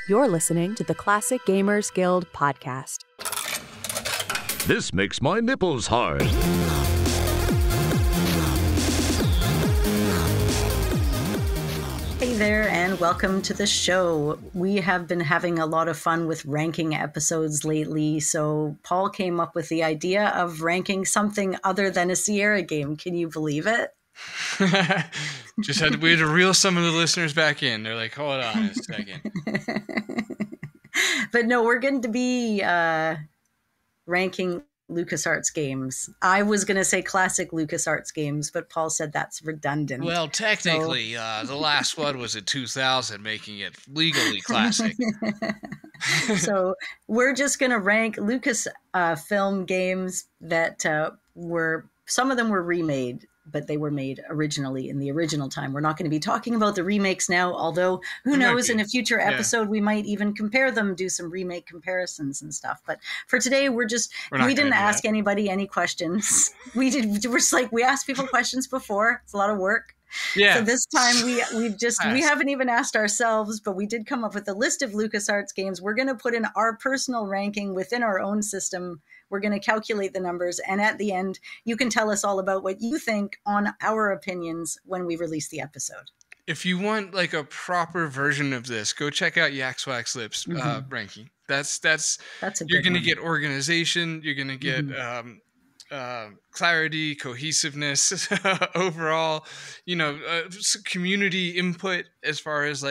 You're listening to the Classic Gamers Guild podcast. This makes my nipples hard. Hey there, and welcome to the show. We have been having a lot of fun with ranking episodes lately, so Paul came up with the idea of ranking something other than a Sierra game. Can you believe it? We had to reel some of the listeners back in. They're like, hold on a second. But no, we're going to be ranking LucasArts games. I was going to say classic LucasArts games, but Paul said that's redundant. Well, technically, the last one was in 2000, making it legally classic. So we're just going to rank Lucasfilm games that some of them were remade, but they were made originally in the original time. We're not going to be talking about the remakes now, although who knows, in a future episode, we might even compare them, do some remake comparisons and stuff. But for today, we didn't ask anybody any questions. We asked people questions before. It's a lot of work. Yeah. So this time we haven't even asked ourselves, but we did come up with a list of LucasArts games. We're going to put in our personal ranking within our own system. We're going to calculate the numbers, and at the end, you can tell us all about what you think on our opinions when we release the episode. If you want like a proper version of this, go check out Yak's Wax Lips ranking. That's you're going to get organization. You're going to get clarity, cohesiveness, overall, community input as far as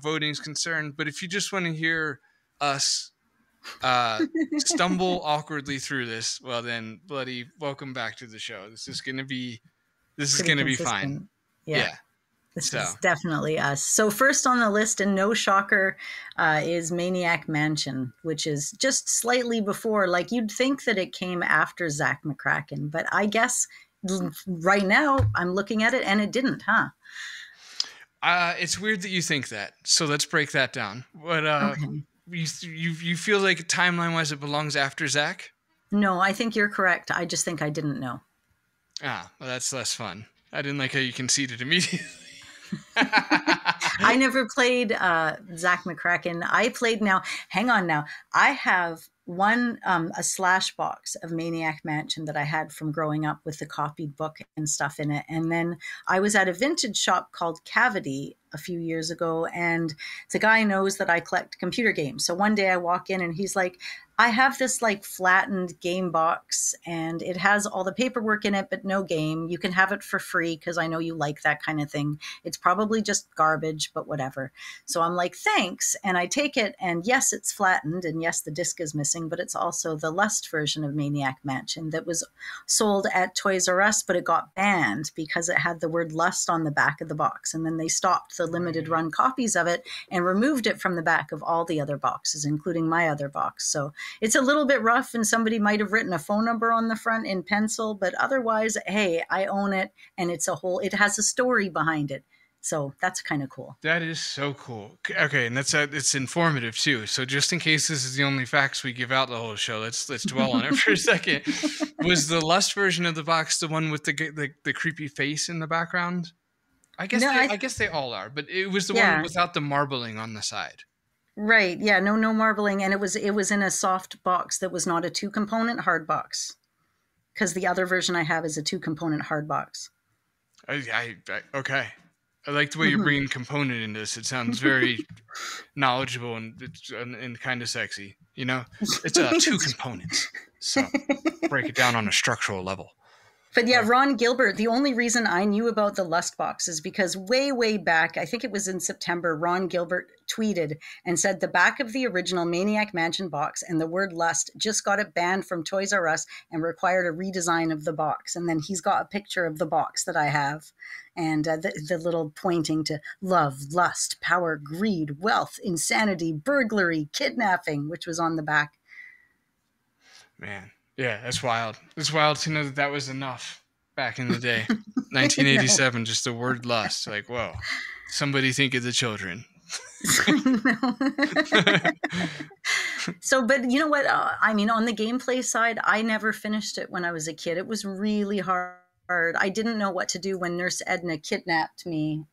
voting is concerned. But if you just want to hear us stumble awkwardly through this, well then, bloody welcome back to the show. This is gonna be fine. Yeah. This is definitely us. So first on the list, and no shocker, is Maniac Mansion, which is just slightly before. Like, you'd think that it came after Zach McCracken, but I guess right now I'm looking at it and it didn't, huh? It's weird that you think that. So let's break that down. But okay. You feel like timeline-wise it belongs after Zach? No, I think you're correct. I just think I didn't know. Well, that's less fun. I didn't like how you conceded immediately. I never played Zach McCracken. I have a slash box of Maniac Mansion that I had from growing up with the copied book and stuff in it. And then I was at a vintage shop called Cavity a few years ago, and the guy knows that I collect computer games. So one day I walk in and he's like, I have this flattened game box and it has all the paperwork in it, but no game. You can have it for free because I know you like that kind of thing. It's probably just garbage, but whatever. So I'm like, thanks. And I take it, and yes, it's flattened, and yes, the disc is missing, but it's also the Lust version of Maniac Mansion that was sold at Toys R Us, but it got banned because it had the word Lust on the back of the box. And then they stopped the limited run copies of it and removed it from the back of all the other boxes, including my other box. So it's a little bit rough, and somebody might have written a phone number on the front in pencil, but otherwise, hey, I own it, and it has a story behind it. So that's kind of cool. That is so cool. Okay, and it's informative too. So just in case this is the only facts we give out the whole show, let's dwell on it for a second. Was the Lust version of the box the one with the creepy face in the background? I guess they all are, but it was the one without the marbling on the side. Right. Yeah. No marbling. And it was in a soft box that was not a 2-component hard box, because the other version I have is a 2-component hard box. Okay. I like the way you're bringing component into this. It sounds very knowledgeable and kind of sexy. It's 2 components. So break it down on a structural level. But yeah, Ron Gilbert, the only reason I knew about the Lust box is because way, way back, I think it was in September, Ron Gilbert tweeted and said the back of the original Maniac Mansion box and the word Lust just got it banned from Toys R Us and required a redesign of the box. And then he's got a picture of the box that I have, and the little pointing to love, lust, power, greed, wealth, insanity, burglary, kidnapping, which was on the back. Man. Yeah, that's wild. It's wild to know that was enough back in the day. 1987, just the word lust. Like, whoa, somebody think of the children. So, but you know what? On the gameplay side, I never finished it when I was a kid. It was really hard. I didn't know what to do when Nurse Edna kidnapped me.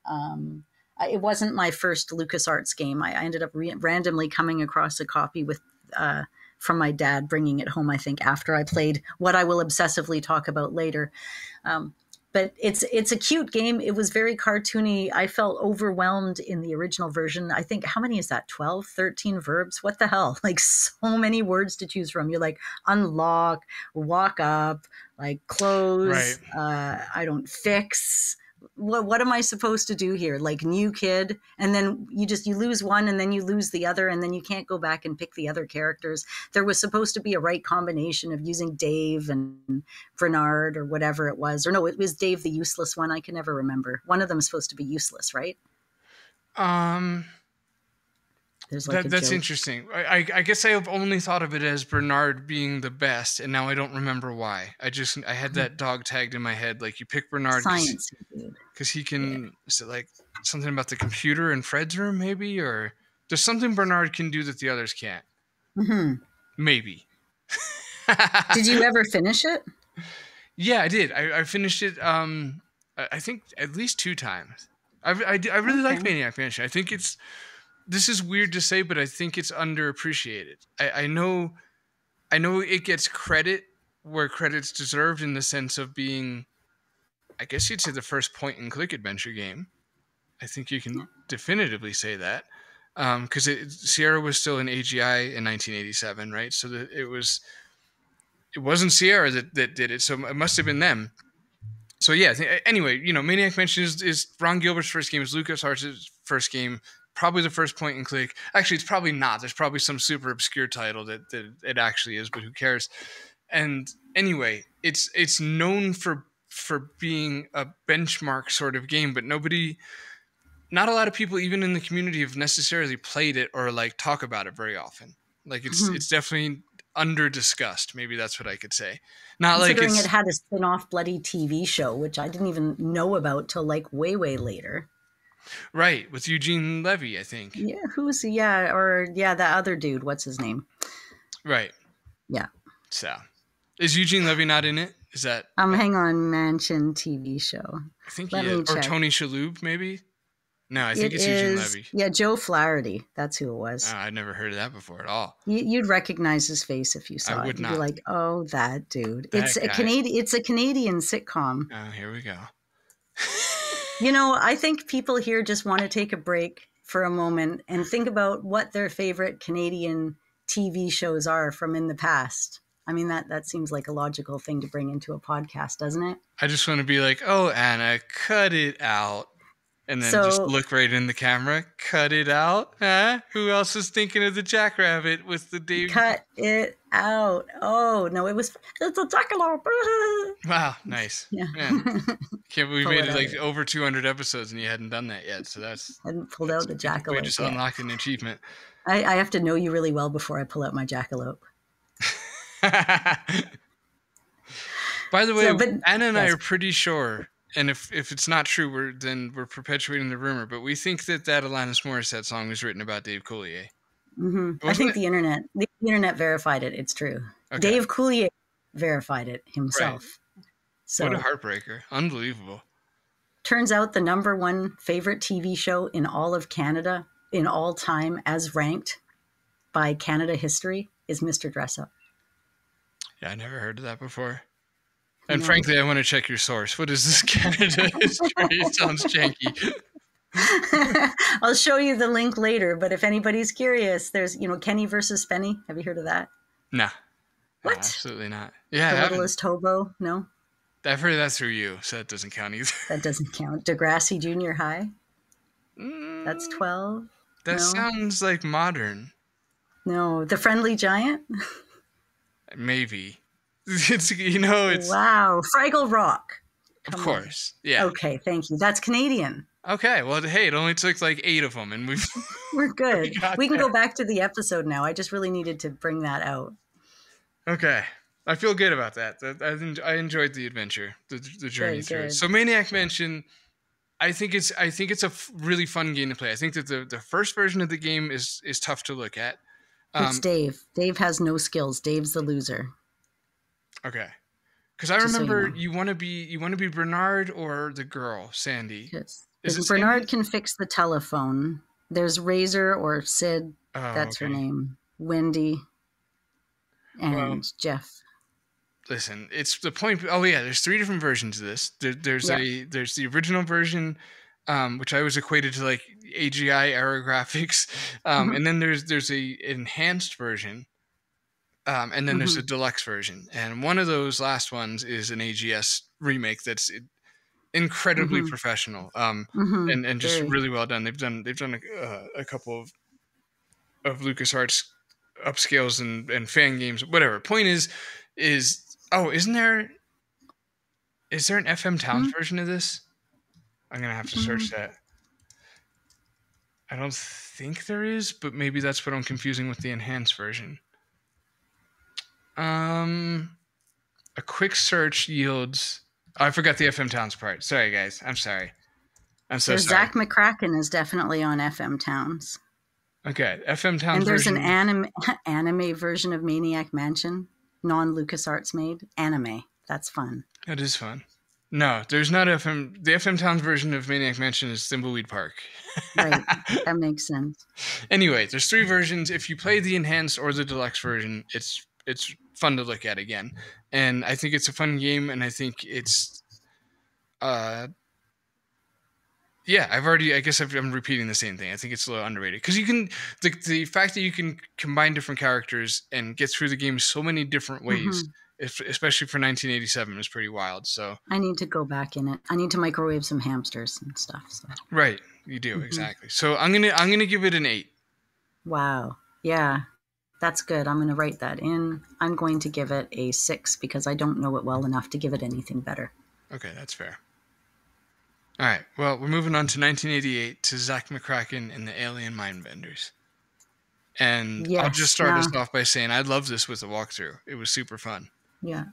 it wasn't my first LucasArts game. I ended up randomly coming across a copy with from my dad, bringing it home, I think, after I played what I will obsessively talk about later. But it's a cute game. It was very cartoony. I felt overwhelmed in the original version. I think, how many is that? 12, 13 verbs? What the hell? Like, so many words to choose from. You're like, unlock, walk up, like close, right. I don't fix. What am I supposed to do here? Like, new kid, and then you lose one, and then you lose the other, and then you can't go back and pick the other characters. There was supposed to be a right combination of using Dave and Bernard or whatever it was. Or no, it was Dave the useless one. I can never remember. One of them is supposed to be useless, right? There's like that's interesting. I guess I have only thought of it as Bernard being the best, and now I don't remember why. I had that dog tagged in my head. Like, you pick Bernard because he can. Is it like something about the computer in Fred's room, maybe, or there's something Bernard can do that the others can't? Mm-hmm. Maybe. Did you ever finish it? Yeah, I did. I finished it. I think at least 2 times. I really like Maniac Mansion. I think it's. This is weird to say, but I think it's underappreciated. I know it gets credit where credit's deserved in the sense of being, I guess you'd say, the first point-and-click adventure game. I think you can definitively say that. Because Sierra was still in AGI in 1987, right? So it wasn't Sierra that did it, so it must have been them. So yeah, anyway, Maniac Mansion is Ron Gilbert's first game, is LucasArts' first game, probably the first point and click. Actually, it's probably not. There's probably some super obscure title that it actually is, but who cares? And anyway, it's known for being a benchmark sort of game, but not a lot of people, even in the community, have necessarily played it or like talk about it very often. Like, it's definitely under discussed. Maybe that's what I could say. Not considering like it had a spin-off bloody TV show, which I didn't even know about till like way later. Right, with Eugene Levy, I think. Yeah, that other dude. What's his name? Right. Yeah. So, is Eugene Levy not in it? Is that? Hang on, Mansion TV show. I think he is. Or Tony Shalhoub, maybe. No, I think it's Eugene Levy. Yeah, Joe Flaherty. That's who it was. I'd never heard of that before at all. You'd recognize his face if you saw it. Would not. You'd be like, oh, that dude. It's a Canadian sitcom. Oh, here we go. I think people here just want to take a break for a moment and think about what their favorite Canadian TV shows are from in the past. I mean, that seems like a logical thing to bring into a podcast, doesn't it? I just want to be like, oh, Anna, cut it out. And then just look right in the camera. Cut it out. Huh? Who else is thinking of the Jackrabbit with the Dave? Cut it out. Oh, no, it's a jackalope. Wow, nice. Yeah. Can't believe we made it like over 200 episodes and you hadn't done that yet. So hadn't pulled out the jackalope. We just unlocked an achievement. I have to know you really well before I pull out my jackalope. By the way, Anna and I are pretty sure. And if it's not true, we're perpetuating the rumor. But we think that Alanis Morissette song was written about Dave Coulier. Mm-hmm. I think the internet verified it. It's true. Okay. Dave Coulier verified it himself. Right. So, what a heartbreaker! Unbelievable. Turns out the #1 favorite TV show in all of Canada in all time, as ranked by Canada History, is Mr. Dressup. Yeah, I never heard of that before. And frankly, I want to check your source. What is this Canada history? It sounds janky. I'll show you the link later, but if anybody's curious, there's, Kenny versus Spenny. Have you heard of that? Nah. What? No, absolutely not. Yeah. The Littlest Hobo? No? I've heard that through you, so that doesn't count either. That doesn't count. Degrassi Junior High? That's 12? That sounds like modern. No. The Friendly Giant? Maybe. It's wow. Fraggle Rock. Of course. Yeah. Okay, thank you. That's Canadian. Okay, well, hey, it only took like 8 of them, and we're good. We can go back to the episode now. I just really needed to bring that out. Okay, I feel good about that. I enjoyed the adventure, the journey through it. So Maniac Mansion, I think it's a really fun game to play. I think that the first version of the game is tough to look at. It's Dave. Dave has no skills. Dave's the loser. Okay, because I remember you want to be Bernard or the girl Sandy. Yes. Bernard can fix the telephone. There's Razor or Sid. That's her name. Wendy and Jeff. Listen, it's the point. Oh yeah, there's 3 different versions of this. There's the original version, which I was equated to like AGI era graphics, and then there's a enhanced version, and then there's a deluxe version. And one of those last ones is an AGS remake that's incredibly professional, and just really well done. They've done a couple of LucasArts upscales and fan games, whatever. Point is is there an FM Towns version of this? I'm gonna have to search that. I don't think there is, but maybe that's what I'm confusing with the enhanced version. A quick search yields. Oh, I forgot the FM Towns part. Sorry, guys. I'm sorry. I'm so sorry. Zach McCracken is definitely on FM Towns. Okay, FM Towns. And there's an anime version of Maniac Mansion, non-LucasArts made anime. That's fun. That is fun. No, there's not FM. The FM Towns version of Maniac Mansion is Thimbleweed Park. Right, that makes sense. Anyway, there's 3 versions. If you play the enhanced or the deluxe version, it's fun to look at again, and I think it's a fun game, and I think it's, I guess I'm repeating the same thing. I think it's a little underrated because you can the fact that you can combine different characters and get through the game so many different ways. Especially for 1987, is pretty wild. So I need to go back in it. I need to microwave some hamsters and stuff. So. Right, you do exactly. So I'm gonna give it an 8. Wow, yeah, that's good. I'm gonna write that in. I'm going to give it a 6 because I don't know it well enough to give it anything better. Okay, that's fair. All right, well, we're moving on to 1988 to Zach McCracken and the Alien Mindbenders. And I'll just start us off by saying I love this with the walkthrough. It was super fun. Yeah,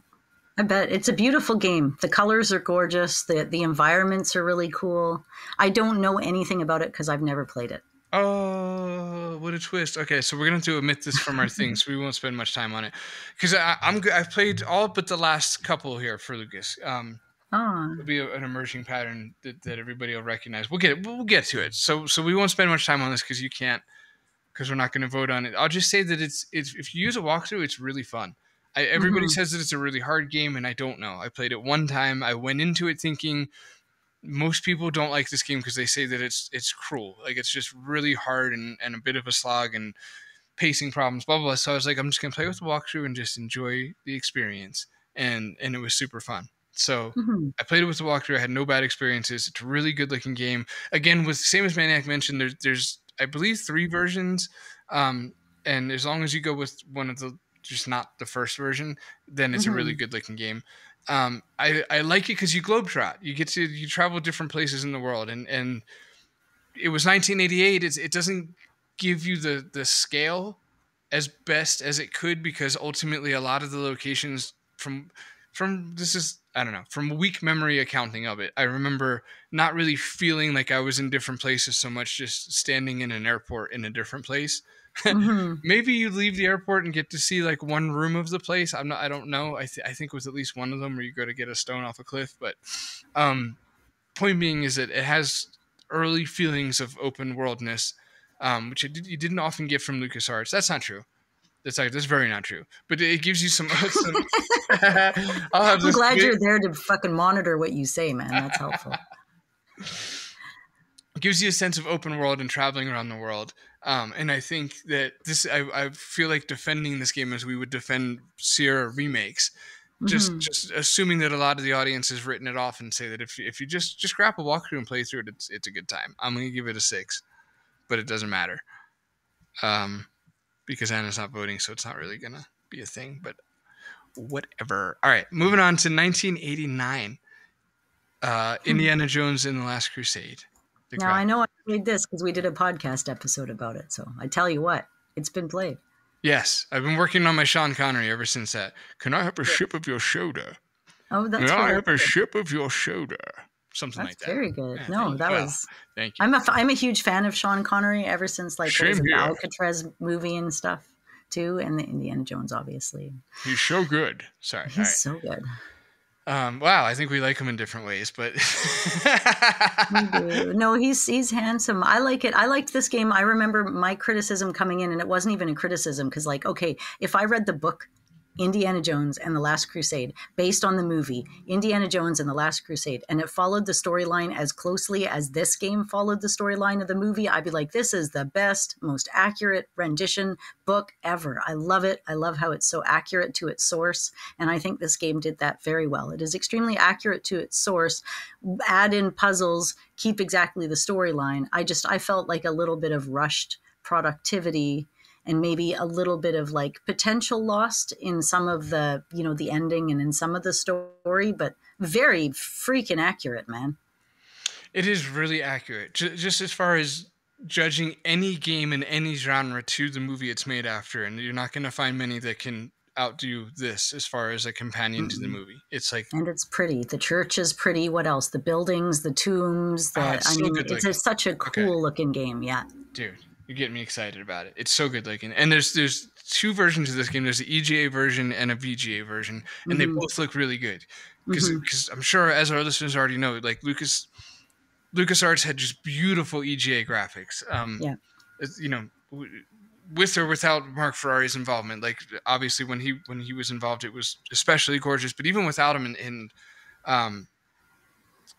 I bet. It's a beautiful game. The colors are gorgeous. The environments are really cool. I don't know anything about it because I've never played it. Oh, what a twist. Okay, so we're going to omit this from our thing, so we won't spend much time on it. Because I've played all but the last couple here for Lucas. It'll be an emerging pattern that everybody will recognize. We'll get to it. So we won't spend much time on this because we're not going to vote on it. I'll just say that it's if you use a walkthrough, it's really fun. Everybody says that it's a really hard game, and I don't know. I played it one time. I went into it thinking most people don't like this game because they say that it's cruel. Like, it's just really hard and a bit of a slog and pacing problems, blah, blah, blah. So I was like, I'm just going to play with the walkthrough and just enjoy the experience. And it was super fun. So I played it with the walkthrough. I had no bad experiences. It's a really good-looking game. Again, same as Maniac mentioned, there's I believe 3 versions. And as long as you go with one of the just not the first version, then it's a really good looking game. I like it because you globetrot. You travel different places in the world, and it was 1988. It doesn't give you the scale as best as it could because ultimately a lot of the locations from weak memory accounting of it, I remember not really feeling like I was in different places so much, just standing in an airport in a different place. Maybe you leave the airport and get to see like one room of the place. I don't know. I think it was at least one of them where you go to get a stone off a cliff. But point being is that it has early feelings of open worldness, which you didn't often get from LucasArts. That's not true. That's very not true. But it gives you some I'm glad you're there to fucking monitor what you say, man. That's helpful. It gives you a sense of open world and traveling around the world. And I think that I feel like defending this game as we would defend Sierra remakes, just assuming that a lot of the audience has written it off and say that if you just grab a walkthrough and play through it, it's a good time. I'm going to give it a 6, but it doesn't matter. Because Anna's not voting, so it's not really going to be a thing, but whatever. All right, moving on to 1989. Indiana Jones and the Last Crusade. Now, I know I played this because we did a podcast episode about it. So I tell you what, it's been played. Yes. I've been working on my Sean Connery ever since that. Can I have a ship of your shoulder? Oh, that's Can I have a ship of your shoulder? Something like that. Very good. Yeah, no, that was... Thank you. I'm a huge fan of Sean Connery ever since like the Alcatraz movie and stuff too. And the Indiana Jones, obviously. He's so good. Sorry. He's so good. Wow, I think we like him in different ways, but We do. No, he's handsome. I like it. I liked this game. I remember my criticism coming in, and it wasn't even a criticism because, like, okay, if I read the book Indiana Jones and the Last Crusade based on the movie Indiana Jones and the Last Crusade, and it followed the storyline as closely as this game followed the storyline of the movie, I'd be like, this is the best, most accurate rendition book ever. I love it. I love how it's so accurate to its source, and I think this game did that very well. It is extremely accurate to its source, add in puzzles, keep exactly the storyline. I felt like a little bit of rushed productivity and maybe a little bit of like potential lost in some of the, the ending and in some of the story, but very freaking accurate, man. It is really accurate. Just as far as judging any game in any genre to the movie it's made after, and you're not going to find many that can outdo this as far as a companion to the movie. It's like, and it's pretty. The church is pretty. What else? The buildings, the tombs. It's such a cool looking game. Yeah, dude. You're getting me excited about it. It's so good looking. And there's two versions of this game. There's the EGA version and a VGA version, and they both look really good. Because I'm sure, as our listeners already know, like LucasArts had just beautiful EGA graphics. With or without Mark Ferrari's involvement. Like obviously when he was involved, it was especially gorgeous. But even without him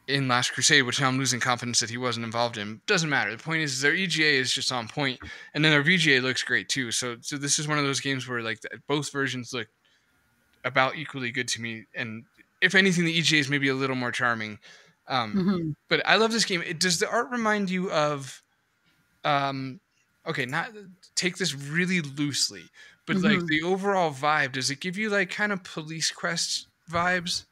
in Last Crusade, which now I'm losing confidence that he wasn't involved in, doesn't matter. The point is their EGA is just on point, and then their VGA looks great too. So this is one of those games where like both versions look about equally good to me, and if anything, the EGA is maybe a little more charming. But I love this game. Does the art remind you of? Okay, not take this really loosely, but like the overall vibe. Does it give you like kind of Police Quest vibes?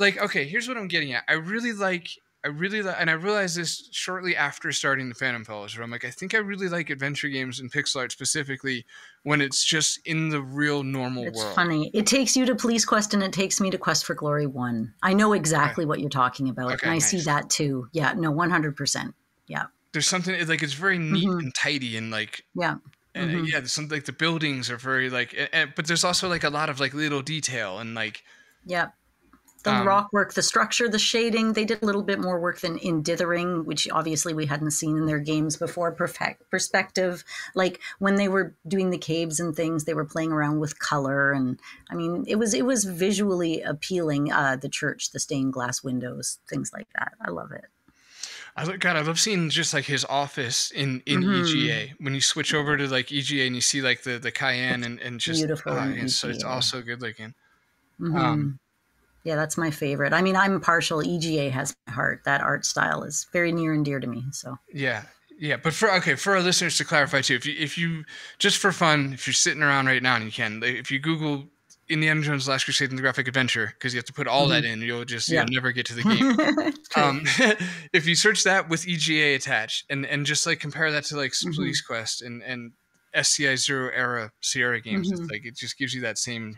Like, okay, here's what I'm getting at. I really like, and I realized this shortly after starting the Phantom Fellows, where I'm like, I think I really like adventure games and pixel art specifically when it's just in the real normal world. It's funny. It takes you to Police Quest and it takes me to Quest for Glory 1. I know exactly what you're talking about, and I see that too. Yeah, no, 100%. Yeah. There's something, like, it's very neat and tidy and like... Yeah. And there's something like the buildings are very like... but there's also like a lot of like little detail and like... Yeah. The rock work, the structure, the shading, they did a little bit more work than in Dithering, which obviously we hadn't seen in their games before. Perspective, like when they were doing the caves and things, they were playing around with color. And I mean, it was visually appealing, the church, the stained glass windows, things like that. I love it. I love seeing just like his office in EGA. When you switch over to like EGA and you see like the Cayenne and just beautiful. So it's also good looking. Yeah, that's my favorite. I mean, I'm partial. EGA has my heart. That art style is very near and dear to me. So yeah. But for our listeners to clarify too, if you just for fun, if you're sitting around right now and you can, if you Google Indiana Jones Last Crusade and the Graphic Adventure, because you have to put all that in, you'll never get to the game. If you search that with EGA attached and just like compare that to like Police Quest and SCI Zero era Sierra games, it's like it just gives you that same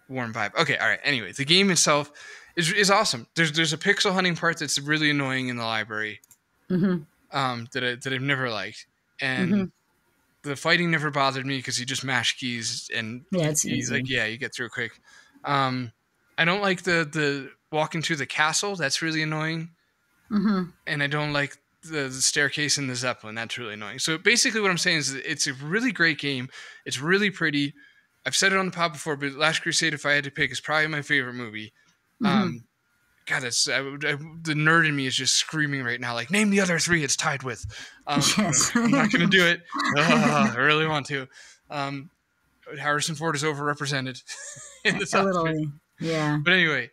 warm vibe. Okay, all right. Anyway, the game itself is awesome. There's a pixel hunting part that's really annoying in the library, that I've never liked, and the fighting never bothered me because you just mash keys and it's easy. Like you get through it quick. I don't like the walking through the castle. That's really annoying, and I don't like the staircase in the Zeppelin. That's really annoying. So basically, what I'm saying is it's a really great game. It's really pretty. I've said it on the pod before, but Last Crusade, if I had to pick, is probably my favorite movie. God, that's the nerd in me is just screaming right now. Like, name the other three it's tied with. Yes. I'm not going to do it. I really want to. Harrison Ford is overrepresented in the top three. Yeah. But anyway,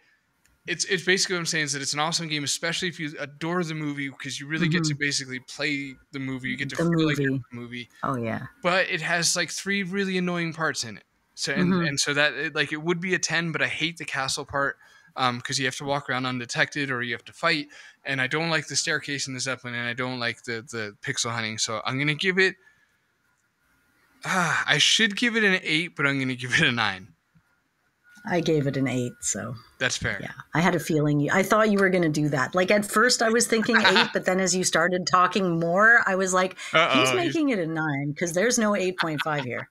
it's basically what I'm saying is that it's an awesome game, especially if you adore the movie, because you really get to basically play the movie. You get to feel like the movie. Oh yeah. But it has like 3 really annoying parts in it. So and so that it would be a 10, but I hate the castle part because you have to walk around undetected or you have to fight, and I don't like the staircase in the Zeppelin, and I don't like the pixel hunting. So I'm gonna give it. I should give it an 8, but I'm gonna give it a 9. I gave it an 8, so that's fair. Yeah, I had a feeling I thought you were going to do that. Like at first, I was thinking 8, but then as you started talking more, I was like, he's making it a 9 because there's no 8.5 here.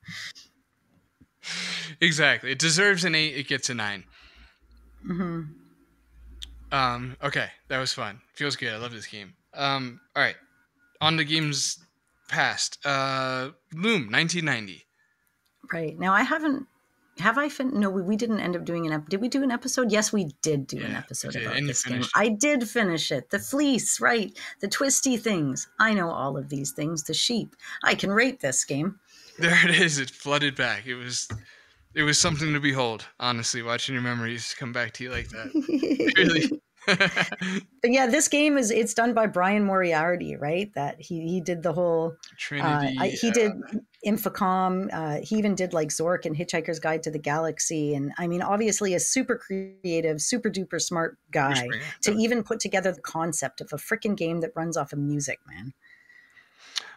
Exactly. It deserves an 8. It gets a 9. Okay, that was fun. Feels good. I love this game. All right, on the games past. Loom, 1990. Right. Now I haven't. Have I no, we didn't end up doing did we do an episode? Yes, we did do an episode about this game. I did finish it. The fleece, right? The twisty things. I know all of these things. The sheep. I can rate this game. There it is. It flooded back. It was something to behold, honestly, watching your memories come back to you like that. Really. But yeah, this game it's done by Brian Moriarty, right? That he did the whole Trinity. He did Infocom. He even did like Zork and Hitchhiker's Guide to the Galaxy. And I mean, obviously a super creative, super duper smart guy to even put together the concept of a freaking game that runs off of music, man.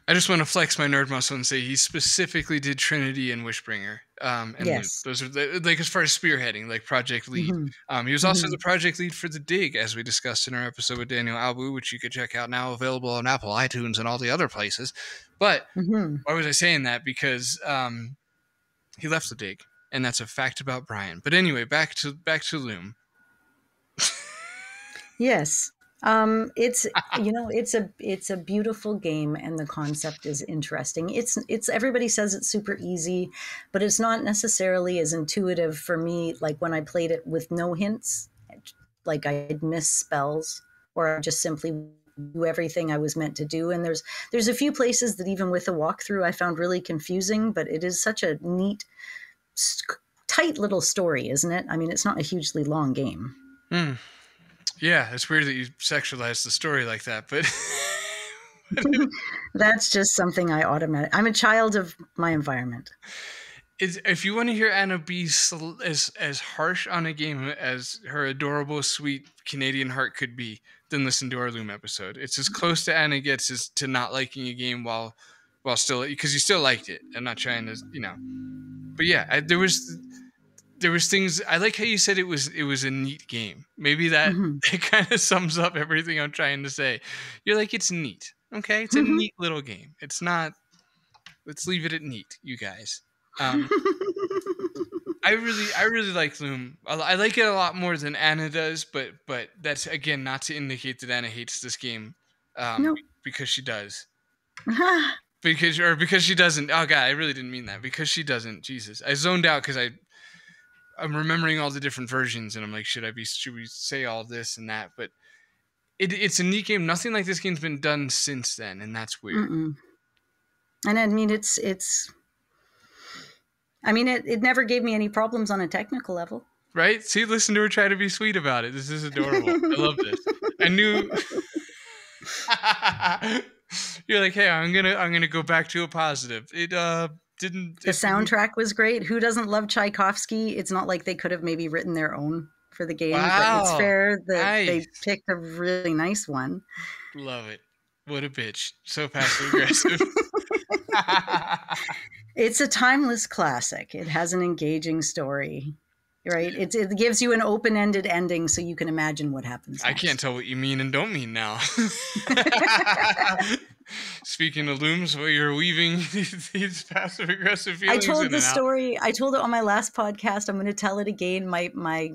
I just want to flex my nerd muscle and say he specifically did Trinity and Wishbringer. And yes. Those are like as far as spearheading, like project lead. He was also the project lead for The Dig, as we discussed in our episode with Daniel Albu, which you could check out now, available on Apple, iTunes, and all the other places. But why was I saying that? Because he left The Dig, and that's a fact about Brian. But anyway, back to Loom. Yes. It's it's a beautiful game, and the concept is interesting. It's everybody says it's super easy, but it's not necessarily as intuitive for me. Like when I played it with no hints, like I'd miss spells or I just simply do everything I was meant to do. And there's a few places that even with a walkthrough I found really confusing, but it is such a neat, tight little story, isn't it? I mean, it's not a hugely long game. Yeah, it's weird that you sexualize the story like that, but that's just something I'm a child of my environment. If you want to hear Anna be as harsh on a game as her adorable, sweet Canadian heart could be, then listen to our Loom episode. It's as close to Anna gets as to not liking a game while still, because you still liked it. I'm not trying to, but yeah, there was things. I like how you said it was a neat game. Maybe that it kind of sums up everything I'm trying to say. You're like, it's neat. Okay, it's a neat little game. It's not. Let's leave it at neat, you guys. I really like Loom. I like it a lot more than Anna does, but that's again not to indicate that Anna hates this game, because she does. because she doesn't. Oh God, I really didn't mean that. Because she doesn't. Jesus, I zoned out because I'm remembering all the different versions, and I'm like, should we say all this and that? But it's a neat game. Nothing like this game's been done since then, and that's weird. And I mean, it never gave me any problems on a technical level. Right? See, listen to her try to be sweet about it. This is adorable. I love this. I knew. You're like, hey, I'm gonna go back to a positive. It didn't. The soundtrack was great. Who doesn't love Tchaikovsky? It's not like they could have maybe written their own for the game, but it's fair that they picked a really nice one. Love it. What a bitch. So passive aggressive. It's a timeless classic. It has an engaging story, right? It gives you an open-ended ending so you can imagine what happens next. I can't tell what you mean and don't mean now. Speaking of Looms, well, you're weaving these passive-aggressive feelings. I told the story. I told it on my last podcast. I'm going to tell it again. My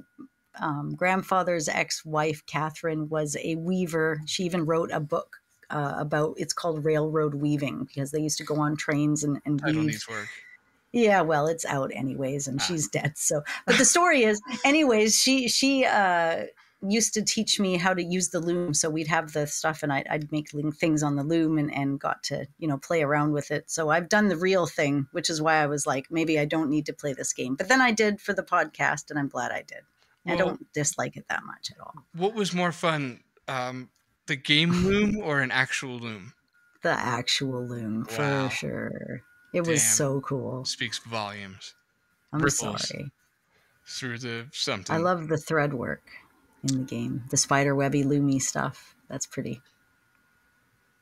grandfather's ex-wife, Catherine, was a weaver. She even wrote a book about, it's called Railroad Weaving, because they used to go on trains and weave. Title needs work. Yeah, well, it's out anyways, and she's dead. So, but the story is, anyways, she used to teach me how to use the loom. So we'd have the stuff, and I'd make things on the loom and got to play around with it. So I've done the real thing, which is why I was like, maybe I don't need to play this game. But then I did for the podcast, and I'm glad I did. Well, I don't dislike it that much at all. What was more fun? The game loom or an actual loom? The actual loom, for sure. It was so cool. Speaks volumes. I'm Ripples sorry. Through the something. I love the thread work in the game. The spider webby loomy stuff. That's pretty.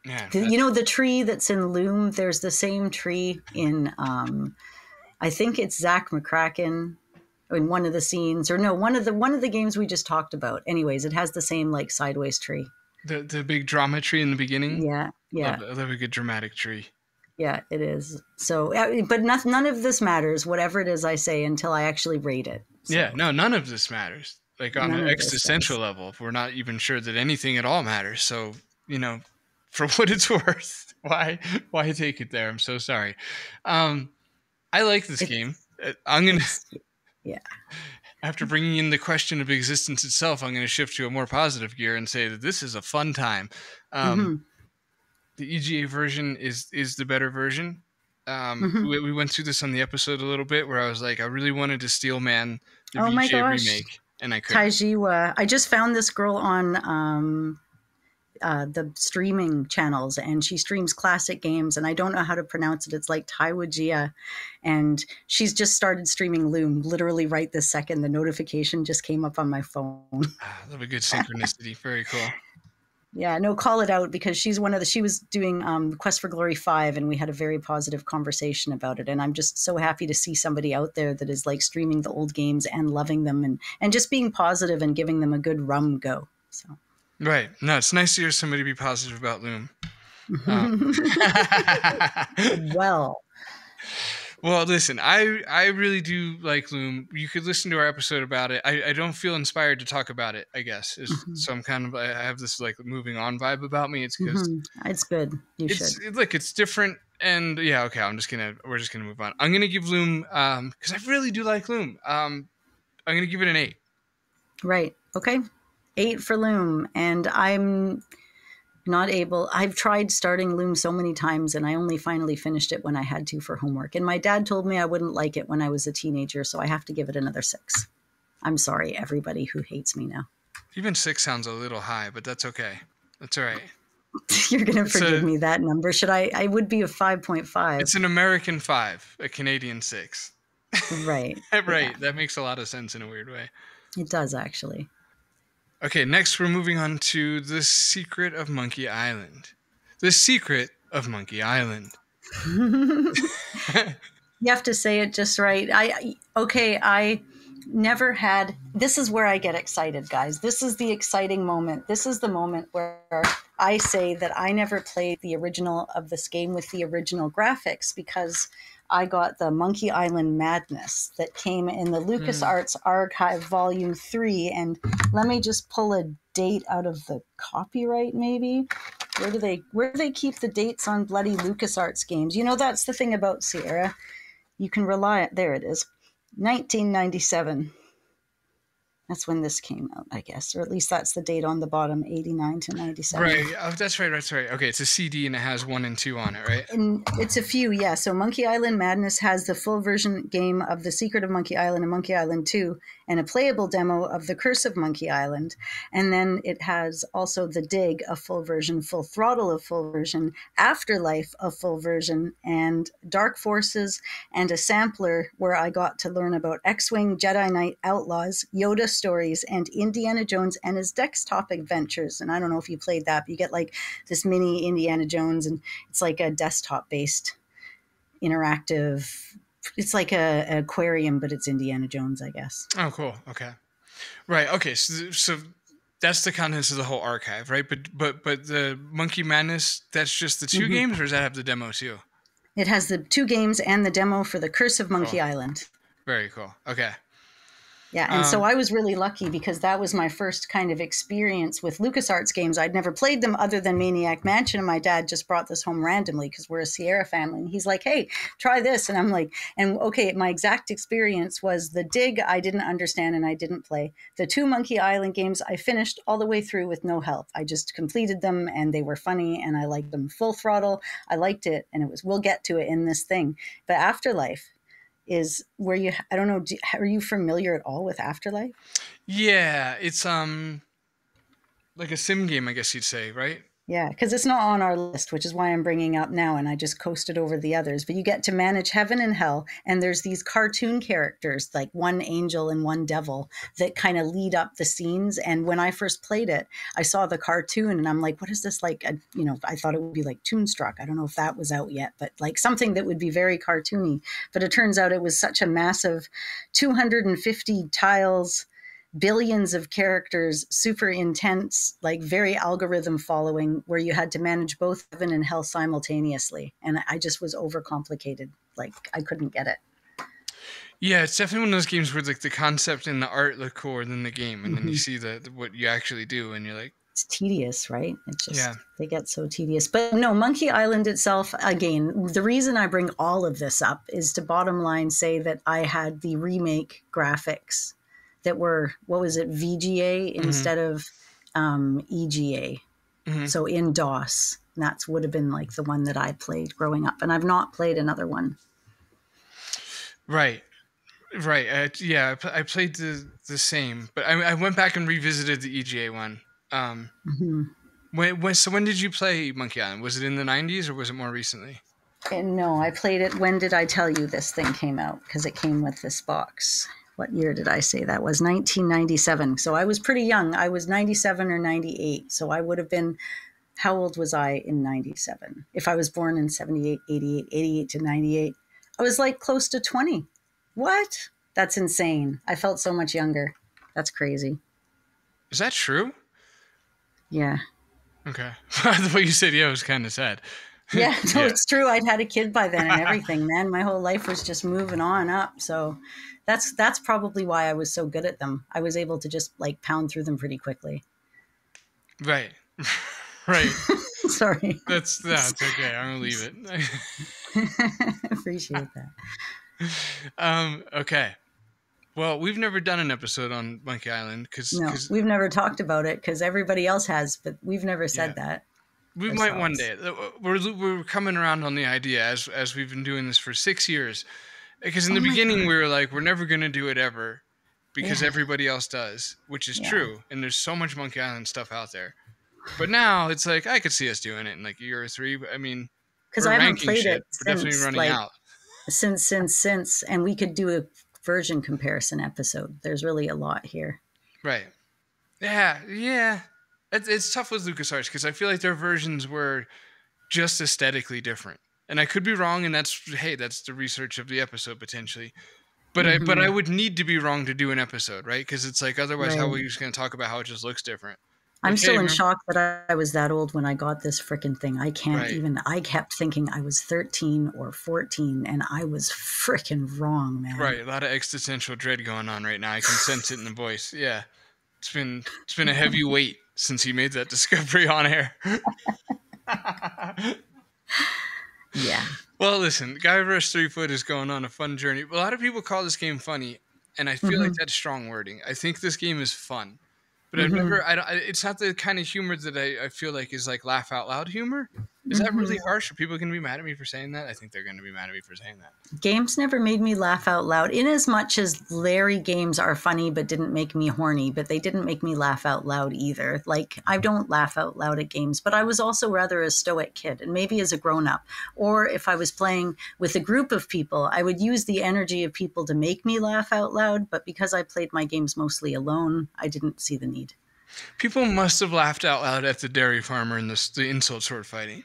Yeah. The tree that's in Loom, there's the same tree in, I think it's Zach McCracken in one of the scenes, or no, one of the games we just talked about. Anyways, it has the same like sideways tree. The big drama tree in the beginning? Yeah. I love a good dramatic tree. Yeah, it is. So, but none of this matters, whatever it is I say, until I actually rate it. So. Yeah, no, none of this matters. like on an existential level, we're not even sure that anything at all matters. So, you know, for what it's worth, why take it there? I'm so sorry. I like this game. I'm going to, yeah. After bringing in the question of existence itself, I'm going to shift to a more positive gear and say that this is a fun time. The EGA version is the better version. We went through this on the episode a little bit where I was like, I really wanted to Steelman the VGA remake, and I couldn't. Taijiwa. I just found this girl on the streaming channels, and she streams classic games, and I don't know how to pronounce it. It's like Taiwajia, and she's just started streaming Loom literally right this second. The notification just came up on my phone. Love a good synchronicity. Very cool. Yeah, no, call it out, because she's she was doing Quest for Glory 5, and we had a very positive conversation about it. And I'm just so happy to see somebody out there that is like streaming the old games and loving them, and just being positive and giving them a good go. So. Right. No, it's nice to hear somebody be positive about Loom. Well, listen, I really do like Loom. You could listen to our episode about it. I don't feel inspired to talk about it, I guess. So I'm kind of, I have this like moving on vibe about me. It's because it's good. It's different. And yeah, okay, we're just gonna move on. I'm gonna give Loom, because I really do like Loom. I'm gonna give it an 8. Right. Okay. 8 for Loom. And I'm not able. I've tried starting Loom so many times, and I only finally finished it when I had to for homework. And my dad told me I wouldn't like it when I was a teenager, so I have to give it another 6. I'm sorry, everybody who hates me now. Even 6 sounds a little high, but that's okay. That's all right. You're going to forgive me that number. Should I would be a 5.5. It's an American 5, a Canadian 6. Right. Right. Yeah. That makes a lot of sense in a weird way. It does, actually. Okay, next we're moving on to The Secret of Monkey Island. The Secret of Monkey Island. You have to say it just right. I never had... This is where I get excited, guys. This is the exciting moment. This is the moment where I say that I never played the original of this game with the original graphics, because I got the Monkey Island Madness that came in the LucasArts Archive Volume 3. And let me just pull a date out of the copyright, maybe. Where do they keep the dates on bloody LucasArts games? You know, that's the thing about Sierra. You can rely on... There it is. 1997. That's when this came out, I guess. Or at least that's the date on the bottom, 89 to 97. Right. Oh, that's right. Okay, it's a CD and it has 1 and 2 on it, right? And it's a few, yeah. So Monkey Island Madness has the full version game of The Secret of Monkey Island and Monkey Island 2, and a playable demo of The Curse of Monkey Island. And then it has also The Dig, a full version, Full Throttle, a full version, Afterlife, a full version, and Dark Forces, and a sampler where I got to learn about X-Wing, Jedi Knight Outlaws, Yoda stories, and Indiana Jones and his desktop adventures. And I don't know if you played that, but you get like this mini Indiana Jones, and it's like a desktop-based interactive... It's like a aquarium, but it's Indiana Jones, I guess. Oh, cool. Okay. Right. Okay. So that's the contents of the whole archive, right? But the Monkey Madness, that's just the 2 games, or does that have the demo too? It has the 2 games and the demo for The Curse of Monkey Island. Very cool. Okay. Yeah, and so I was really lucky, because that was my first kind of experience with LucasArts games. I'd never played them other than Maniac Mansion, and my dad just brought this home randomly because we're a Sierra family. And he's like, hey, try this. And I'm like, and okay, my exact experience was The Dig I didn't understand and I didn't play. The 2 Monkey Island games I finished all the way through with no help. I just completed them, and they were funny, and I liked them. Full Throttle, I liked it, and we'll get to it in this thing. But Afterlife is where you... I don't know, are you familiar at all with Afterlife? Yeah, it's like a sim game, I guess you'd say, right? Yeah, because it's not on our list, which is why I'm bringing up now, and I just coasted over the others. But you get to manage heaven and hell, and there's these cartoon characters, like one angel and one devil, that kind of lead up the scenes. And when I first played it, I saw the cartoon, and I'm like, what is this like? I thought it would be like Toonstruck. I don't know if that was out yet, but like something that would be very cartoony. But it turns out it was such a massive 250 tiles, billions of characters, super intense, like very algorithm following, where you had to manage both heaven and hell simultaneously. And I just was overcomplicated. Like I couldn't get it. Yeah, it's definitely one of those games where like the concept and the art look cooler than the game, and then you see the what you actually do, and you're like, it's tedious, right? It's just they get so tedious. But no, Monkey Island itself, again, the reason I bring all of this up is to bottom line say that I had the remake graphics that were, what was it, VGA instead of EGA. So in DOS. And that would have been like the one that I played growing up, and I've not played another one. Right. Yeah, I played the same, but I went back and revisited the EGA one. When did you play Monkey Island? Was it in the 90s or was it more recently? And no, I played it. When did I tell you this thing came out? Because it came with this box. What year did I say that was? 1997. So I was pretty young. I was 97 or 98. So I would have been, how old was I in 97? If I was born in 78, 88, 88 to 98, I was like close to 20. What? That's insane. I felt so much younger. That's crazy. Is that true? Yeah. Okay. The way you said yeah was kind of sad. Yeah, no, it's true. I'd had a kid by then and everything, man. My whole life was just moving on up. So that's probably why I was so good at them. I was able to just like pound through them pretty quickly. Right. Sorry. That's okay. I'm gonna leave it. Appreciate that. Okay. Well, we've never done an episode on Monkey Island because we've never talked about it because everybody else has, but we've never said that. We might one day. We're coming around on the idea as we've been doing this for 6 years. Because in the beginning we were like, we're never going to do it ever because everybody else does, which is true. And there's so much Monkey Island stuff out there. But now it's like, I could see us doing it in like a year or three. I mean, because I haven't played it since, since, and we could do a version comparison episode. There's really a lot here. Right. Yeah. It's tough with LucasArts because I feel like their versions were just aesthetically different. And I could be wrong, and that's the research of the episode potentially. But I would need to be wrong to do an episode, right? Because it's like otherwise how are we just going to talk about how it just looks different? I'm still in shock that I was that old when I got this frickin' thing. I can't even, I kept thinking I was 13 or 14 and I was frickin' wrong, man. Right. A lot of existential dread going on right now. I can sense it in the voice. Yeah. It's been a heavy weight since he made that discovery on air. Yeah. Well, listen, Guybrush Threepwood is going on a fun journey. A lot of people call this game funny, and I feel like that's strong wording. I think this game is fun. But it's not the kind of humor that I feel like is like laugh out loud humor. Is that really harsh? Are people going to be mad at me for saying that? I think they're going to be mad at me for saying that. Games never made me laugh out loud. In as much as Larry games are funny but didn't make me horny, but they didn't make me laugh out loud either. Like, I don't laugh out loud at games, but I was also rather a stoic kid, and maybe as a grown-up. Or if I was playing with a group of people, I would use the energy of people to make me laugh out loud, but because I played my games mostly alone, I didn't see the need. People must have laughed out loud at the dairy farmer and the insult sword fighting.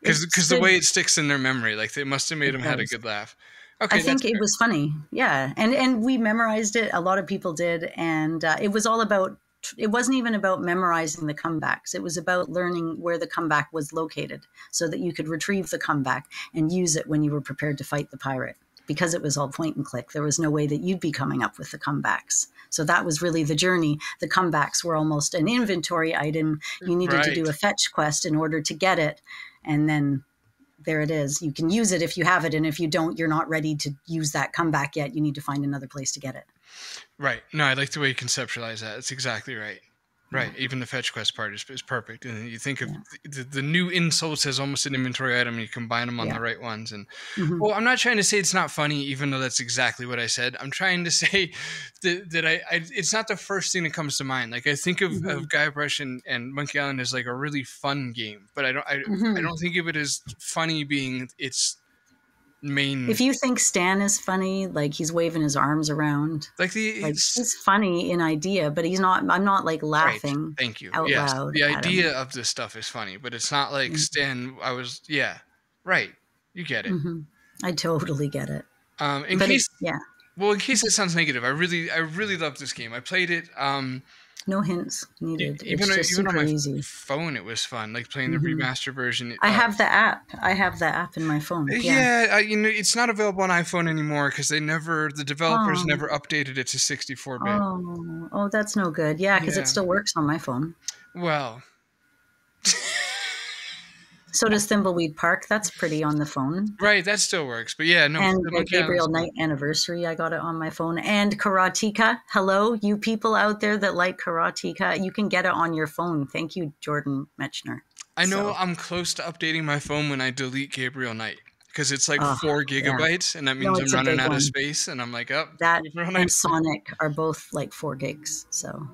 Because the way it sticks in their memory, like they must have made them had a good laugh. Okay, I think it was funny, yeah, and we memorized it. A lot of people did, and it was all about. It wasn't even about memorizing the comebacks. It was about learning where the comeback was located, so that you could retrieve the comeback and use it when you were prepared to fight the pirate. Because it was all point and click, there was no way that you'd be coming up with the comebacks. So that was really the journey. The comebacks were almost an inventory item. You needed to do a fetch quest in order to get it. And then there it is. You can use it if you have it. And if you don't, you're not ready to use that comeback yet. You need to find another place to get it. Right. No, I like the way you conceptualize that. It's exactly right. Right. Yeah. Even the fetch quest part is perfect. And you think of the new insults as almost an inventory item and you combine them on the right ones. And well, I'm not trying to say it's not funny, even though that's exactly what I said. I'm trying to say that it's not the first thing that comes to mind. Like I think of Guybrush and Monkey Island as like a really fun game, but I don't think of it as funny being its main. If you think Stan is funny, like he's waving his arms around, he's funny in idea, but he's not. I'm not like laughing. Right. Thank you. Out loud. The idea of this stuff is funny, but it's not like Stan. Right. You get it. I totally get it. In case it sounds negative, I really love this game. I played it. No hints needed. Even it's just even super on my easy. phone, it was fun. Like playing the remaster version. I have the app. I have the app in my phone. Yeah, it's not available on iPhone anymore because the developers never updated it to 64-bit. Oh, that's no good. Yeah, because it still works on my phone. Well. So does Thimbleweed Park. That's pretty on the phone. Right, that still works. But yeah, no. And the Gabriel Knight Anniversary, I got it on my phone. And Karateka. Hello, you people out there that like Karateka. You can get it on your phone. Thank you, Jordan Metchner. I know I'm close to updating my phone when I delete Gabriel Knight. Because it's like 4 gigabytes, and that means I'm running out of space. And I'm like, that and Sonic are both like 4 gigs. So.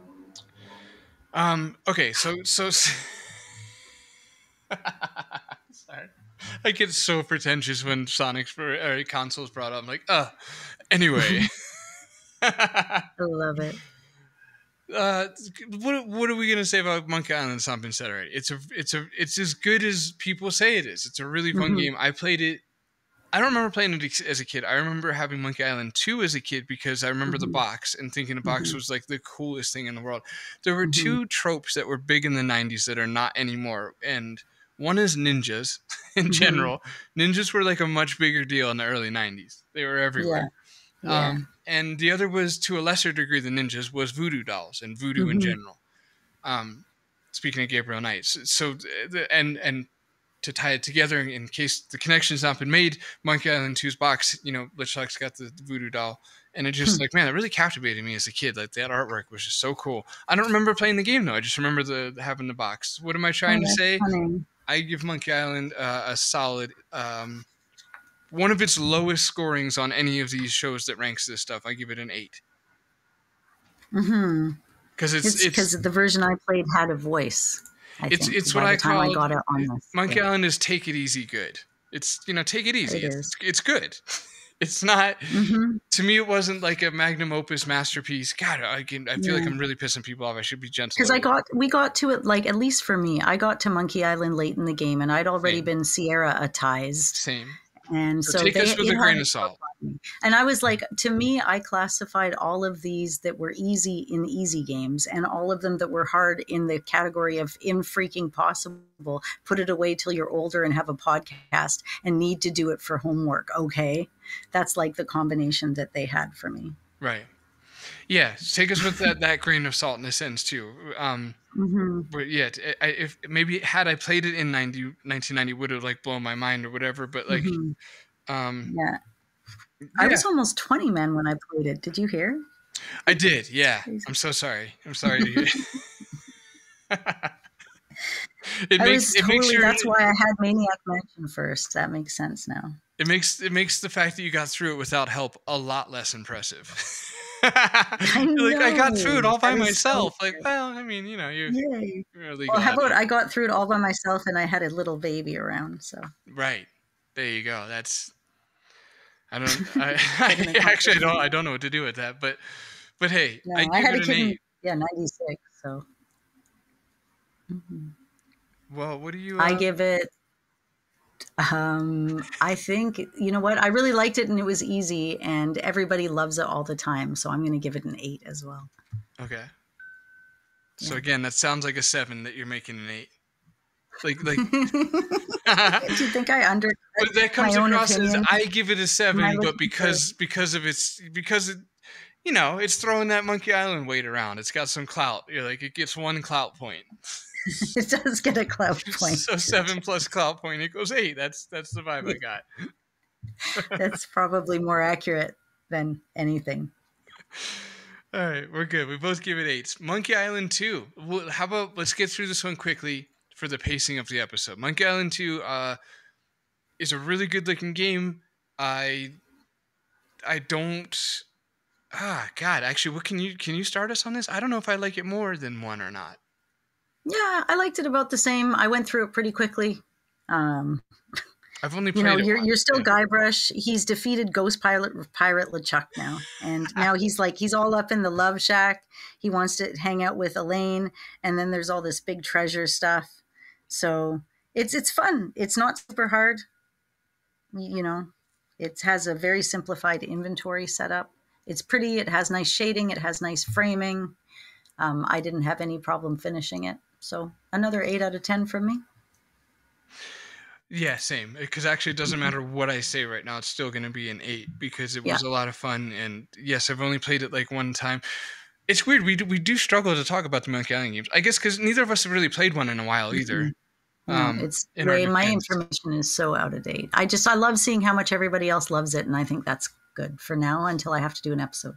Okay, so sorry, I get so pretentious when Sonic's or consoles brought up. I'm like, anyway. I love it. What are we gonna say about Monkey Island? It's not been said already. It's as good as people say it is. It's a really fun game. I played it. I don't remember playing it as a kid. I remember having Monkey Island 2 as a kid because I remember the box and thinking the box was like the coolest thing in the world. There were 2 tropes that were big in the 90s that are not anymore. And one is ninjas in general. Ninjas were like a much bigger deal in the early 90s. They were everywhere. Yeah. And the other was, to a lesser degree than ninjas, was voodoo dolls and voodoo in general. Speaking of Gabriel Knight. So and to tie it together in case the connection's not been made, Monkey Island 2's box, LucasArts got the voodoo doll, and it just like, man, it really captivated me as a kid. Like that artwork was just so cool. I don't remember playing the game though. I just remember having the box. What am I trying to say? Funny. I give Monkey Island a solid, one of its lowest scorings on any of these shows that ranks this stuff. I give it an 8. Because it's because the version I played had a voice. It's what I call Monkey Island is take it easy good. It's take it easy. It's good. It's not to me. It wasn't like a magnum opus masterpiece. God, I feel like I'm really pissing people off. I should be gentle. Because we got to it, like, at least for me, I got to Monkey Island late in the game, and I'd already been Sierra-atized. Same. And so take this with a grain of salt. And I was like, to me, I classified all of these that were easy in easy games, and all of them that were hard in the category of freaking possible. Put it away till you're older and have a podcast and need to do it for homework. Okay, that's like the combination that they had for me. Right. Yeah, take us with that grain of salt in a sense too. But yeah, if maybe had I played it in 1990, would have like blown my mind or whatever. But like, I was almost 20, man, when I played it. Did you hear? I did. Yeah. I'm so sorry. I'm sorry to hear. That's why I had Maniac Mansion first. That makes sense now. It makes the fact that you got through it without help a lot less impressive. I got through it all by myself. So I mean, you really. Well, how about I got through it all by myself, and I had a little baby around. So. Right. There you go. That's. I don't know what to do with that, but hey, no, I had a kid. 96. So. Well, what do you? I give it. I think, you know what? I really liked it, and it was easy, and everybody loves it all the time. So I'm going to give it an 8 as well. Okay. So again, that sounds like a 7 that you're making an 8. Like. Do you think I undercut but that comes my own across opinion? as I give it a 7, but because it's throwing that Monkey Island weight around. It's got some clout. You're like, it gets 1 clout point. It does get a clout point. So 7 plus clout point equals 8. That's the vibe I got. That's probably more accurate than anything. All right, we're good. We both give it 8s. Monkey Island 2. How about let's get through this one quickly for the pacing of the episode. Monkey Island 2 is a really good looking game. I don't. God. Actually, what can you start us on this? I don't know if I like it more than 1 or not. Yeah, I liked it about the same. I went through it pretty quickly. I've only played it once. You're still Guybrush. He's defeated Ghost Pirate LeChuck now. And now he's all up in the love shack. He wants to hang out with Elaine. And then there's all this big treasure stuff. So it's fun. It's not super hard. It has a very simplified inventory setup. It's pretty. It has nice shading. It has nice framing. I didn't have any problem finishing it. So another 8 out of 10 from me. Yeah, same. Because actually, it doesn't matter what I say right now; it's still going to be an 8 because it was a lot of fun. And yes, I've only played it like one time. It's weird. We do struggle to talk about the Monkey Island games. I guess because neither of us have really played one in a while either. It's way, my information is so out of date. I love seeing how much everybody else loves it, and I think that's good for now until I have to do an episode.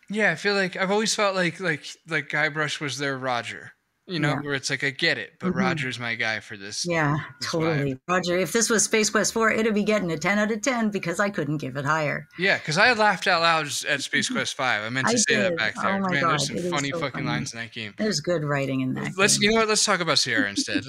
Yeah, I feel like I've always felt like Guybrush was their Roger. You know, where it's like, I get it, but Roger's my guy for this. Yeah, this totally. Vibe. Roger, if this was Space Quest 4, it'd be getting a 10 out of 10 because I couldn't give it higher. Yeah, because I laughed out loud at Space Quest 5. I meant to say that back there. Oh my God, there's some funny fucking lines in that game. There's good writing in that game. You know what? Let's talk about Sierra instead.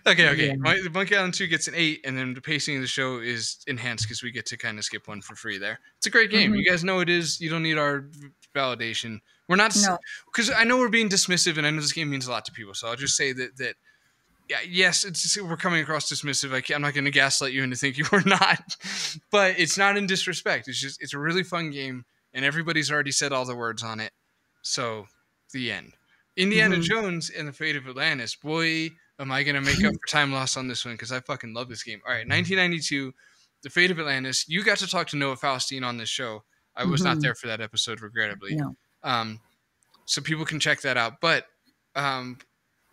Okay. Yeah. Monkey Island 2 gets an 8, and then the pacing of the show is enhanced because we get to kind of skip one for free there. It's a great game. You guys know it is. You don't need our validation. We're not, because I know we're being dismissive, and I know this game means a lot to people. So I'll just say that yes, we're coming across dismissive. I'm not going to gaslight you into thinking we're not, but it's not in disrespect. It's a really fun game, and everybody's already said all the words on it. So the end. Indiana Jones and the Fate of Atlantis. Boy, am I going to make up for time lost on this one because I fucking love this game. All right, 1992, The Fate of Atlantis. You got to talk to Noah Faustine on this show. I was not there for that episode, regrettably. No. So people can check that out. But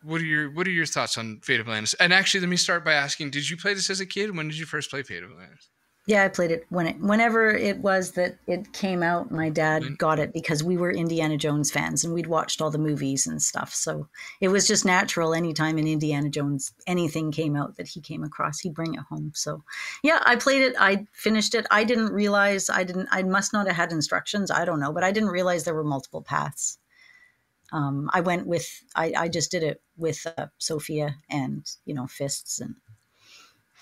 what are your thoughts on Fate of Atlantis? And actually, let me start by asking: did you play this as a kid? When did you first play Fate of Atlantis? Yeah, I played it whenever it was that it came out. My dad got it because we were Indiana Jones fans and we'd watched all the movies and stuff. So it was just natural. Anytime in Indiana Jones anything came out that he came across, he'd bring it home. So yeah, I played it. I finished it. I didn't realize I must not have had instructions. I don't know, but I didn't realize there were multiple paths. I just did it with Sophia and fists, and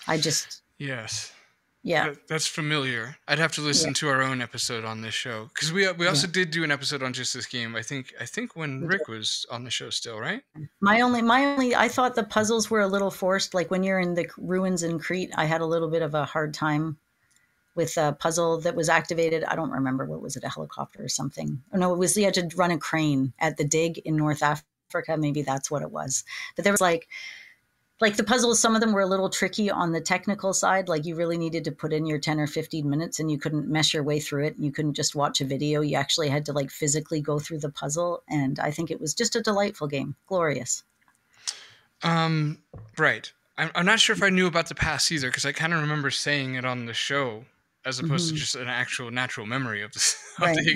I just yes. Yeah, that's familiar. I'd have to listen to our own episode on this show because we also did do an episode on just this game. I think when Rick was on the show still, right? My only. I thought the puzzles were a little forced. Like when you're in the ruins in Crete, I had a little bit of a hard time with a puzzle that was activated. I don't remember what was it, a helicopter or something? Oh, no, it was you had to run a crane at the dig in North Africa. Maybe that's what it was. But there was like the puzzles, some of them were a little tricky on the technical side. Like you really needed to put in your 10 or 15 minutes and you couldn't mess your way through it. And you couldn't just watch a video. You actually had to physically go through the puzzle. And I think it was just a delightful game. Glorious. Right. I'm not sure if I knew about the past either, because I kind of remember saying it on the show as opposed to just an actual natural memory of the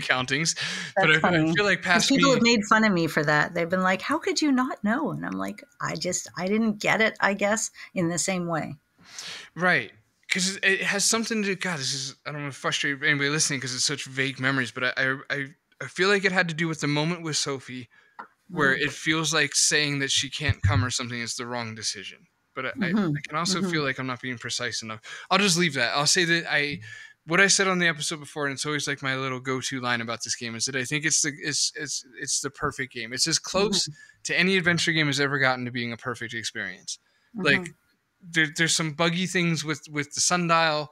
accountings. That's but I feel like past people have made fun of me for that. They've been like, how could you not know? And I'm like, I didn't get it, I guess, in the same way. Right. Because it has something to, God, I don't want to frustrate anybody listening because it's such vague memories, but I feel like it had to do with the moment with Sophie where it feels like saying that she can't come or something is the wrong decision. But I can also feel like I'm not being precise enough. I'll just leave that. I'll say that what I said on the episode before, and it's always like my little go-to line about this game, is that I think it's the perfect game. It's as close to any adventure game has ever gotten to being a perfect experience. Like there's some buggy things with the sundial.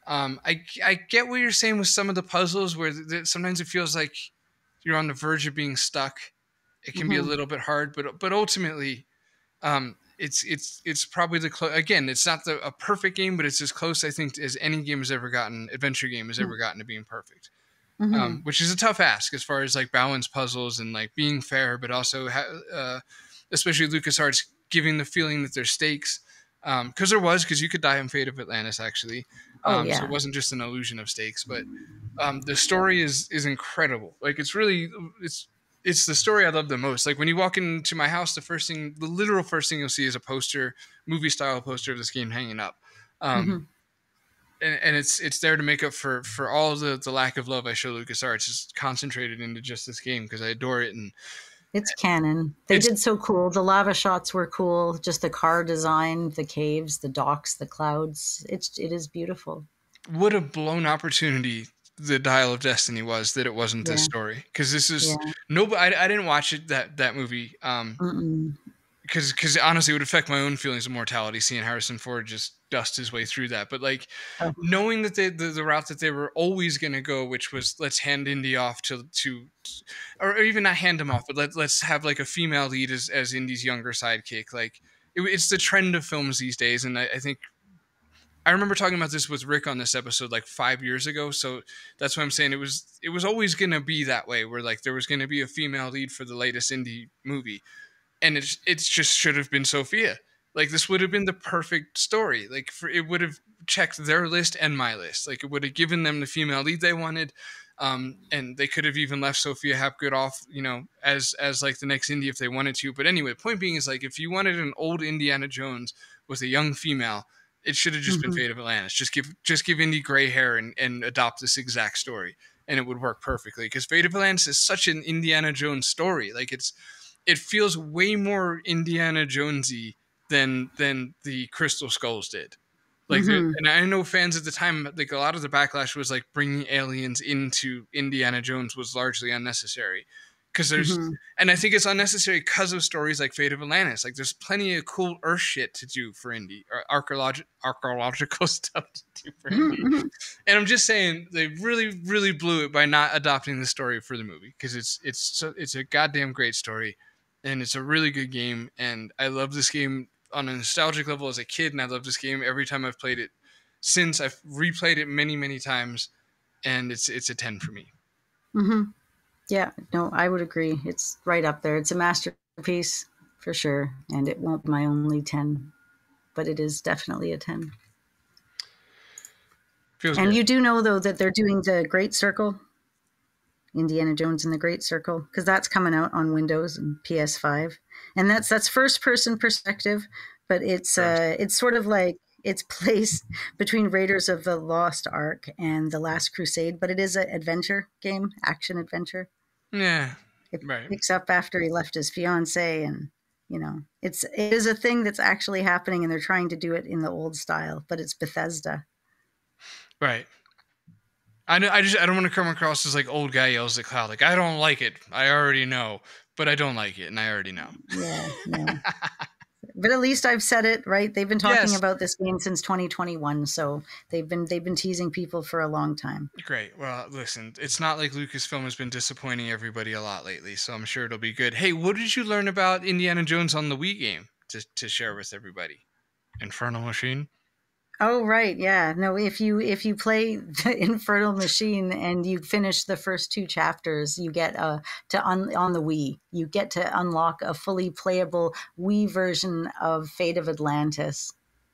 I get what you're saying with some of the puzzles where sometimes it feels like you're on the verge of being stuck. It can be a little bit hard, but ultimately, it's probably again, it's not a perfect game, but it's as close, I think, as any game has ever gotten, adventure game has ever gotten to being perfect. Which is a tough ask as far as balance puzzles and being fair, but also especially LucasArts giving the feeling that there's stakes. Because you could die in Fate of Atlantis actually. So it wasn't just an illusion of stakes, but the story is incredible. It's the story I love the most. Like when you walk into my house, the literal first thing you'll see is a poster, movie style poster of this game hanging up. And it's there to make up for all the lack of love I show LucasArts. It's concentrated into just this game because I adore it. And it's canon. They did so cool. The lava shots were cool. Just the car design, the caves, the docks, the clouds. It is beautiful. What a blown opportunity the Dial of Destiny was that it wasn't this story, because this is nobody. I didn't watch it that movie. because honestly, it would affect my own feelings of mortality seeing Harrison Ford just dust his way through that. But like knowing that the route that they were always going to go, which was let's hand Indy off to or even not hand him off, but let's have like a female lead as Indy's younger sidekick. Like it's the trend of films these days, and I think I remember talking about this with Rick on this episode like 5 years ago. So that's why I'm saying it was always going to be that way, where like there was going to be a female lead for the latest Indy movie. And it just should have been Sophia. Like this would have been the perfect story. Like it would have checked their list and my list. Like it would have given them the female lead they wanted, and they could have even left Sophia Hapgood off, as like the next Indy if they wanted to. But anyway, the point being is like if you wanted an old Indiana Jones with a young female, it should have just been Fate of Atlantis. Just give Indy gray hair and adopt this exact story, and it would work perfectly. Because Fate of Atlantis is such an Indiana Jones story. Like it feels way more Indiana Jonesy than the Crystal Skulls did. Like, and I know fans at the time, like a lot of the backlash was like bringing aliens into Indiana Jones was largely unnecessary. Because and I think it's unnecessary because of stories like Fate of Atlantis. Like, there's plenty of cool Earth shit to do for Indy, or archaeological stuff to do for Indy. And I'm just saying, they really, really blew it by not adopting the story for the movie, because it's a goddamn great story, and it's a really good game. And I love this game on a nostalgic level as a kid, and I love this game every time I've played it since. I've replayed it many, many times, and it's a 10 for me. Yeah, no, I would agree. It's right up there. It's a masterpiece for sure, and it won't be my only 10, but it is definitely a 10. Feels and good. You do know, though, that they're doing the Great Circle, Indiana Jones and the Great Circle, because that's coming out on Windows and PS5, and that's first-person perspective, but it's sort of like it's placed between Raiders of the Lost Ark and The Last Crusade, but it is an adventure game, action adventure. Yeah, it right. picks up after he left his fiance, and it is a thing that's actually happening, and they're trying to do it in the old style, but it's Bethesda. Right. I don't want to come across as like old guy yells at cloud. Like, I don't like it. I already know, but I don't like it, and I already know. Yeah, no. But at least I've said it, right? They've been talking about this game since 2021, so they've been teasing people for a long time. Great. Well, listen, it's not like Lucasfilm has been disappointing everybody a lot lately, so I'm sure it'll be good. Hey, what did you learn about Indiana Jones on the Wii game to share with everybody? Infernal Machine? Oh, right. Yeah. No, if you play the Infernal Machine and you finish the first 2 chapters, you get on the Wii, you get to unlock a fully playable Wii version of Fate of Atlantis.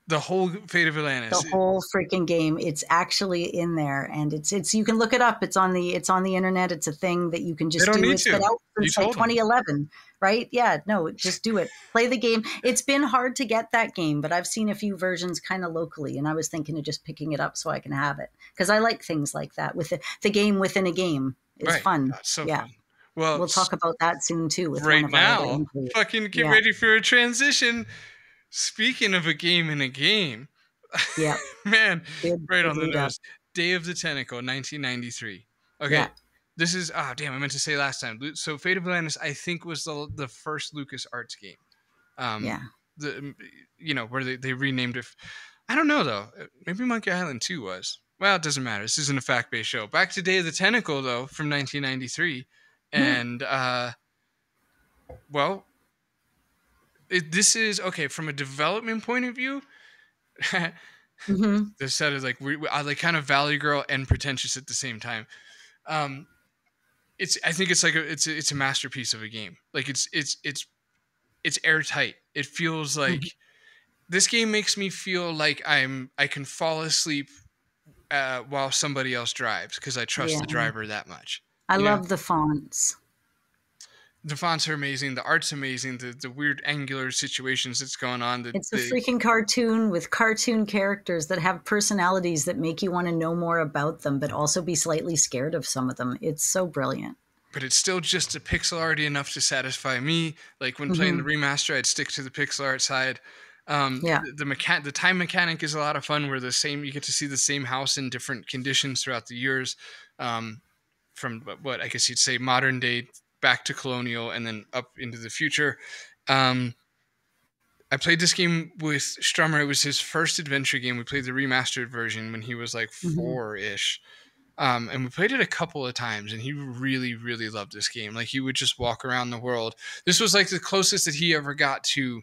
The whole Fate of Atlantis. The whole freaking game. It's actually in there, and it's you can look it up. It's on the internet. It's a thing that you can just do. It's been out since like 2011, right? Yeah, no, just do it. Play the game. It's been hard to get that game, but I've seen a few versions kind of locally, and I was thinking of just picking it up so I can have it, because I like things like that. With the game within a game is fun. That's so fun. Well, we'll talk about that soon too. With right one of now, fucking get ready for a transition. Speaking of a game in a game, yeah, man, right on the nose. Day of the Tentacle, 1993. Okay, this is I meant to say last time. So, Fate of Atlantis, I think, was the first LucasArts game. Where they renamed it. I don't know though. Maybe Monkey Island 2 was. Well, it doesn't matter. This isn't a fact-based show. Back to Day of the Tentacle though, from 1993, and well. This is okay from a development point of view. The set is like I like kind of Valley Girl and pretentious at the same time. I think it's like it's a masterpiece of a game. Like it's airtight. It feels like this game makes me feel like I can fall asleep while somebody else drives, because I trust the driver that much. I love the fonts. The fonts are amazing. The art's amazing. The weird angular situations that's going on. It's a freaking cartoon with cartoon characters that have personalities that make you want to know more about them, but also be slightly scared of some of them. It's so brilliant. But it's still just a pixel arty enough to satisfy me. Like when playing the remaster, I'd stick to the pixel art side. The time mechanic is a lot of fun, where you get to see the same house in different conditions throughout the years. From what I guess you'd say modern day back to colonial and then up into the future. I played this game with Strummer. It was his first adventure game. We played the remastered version when he was like 4-ish. And we played it a couple of times, and he really, really loved this game. Like, he would just walk around the world. This was like the closest that he ever got to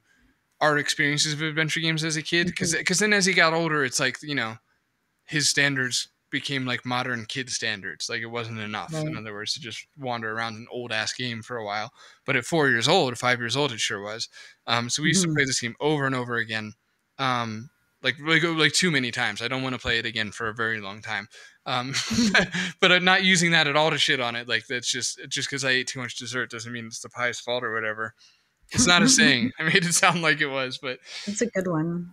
our experiences of adventure games as a kid. Because then as he got older, it's like, you know, his standards became like modern kid standards. Like, it wasn't enough, in other words, to just wander around an old ass game for a while. But at 5 years old, it sure was. So we used to play this game over and over again. Like too many times. I don't want to play it again for a very long time. But I'm not using that at all to shit on it. Like, that's just because I ate too much dessert doesn't mean it's the pie's fault or whatever. It's not a saying. I made it sound like it was, but it's a good one.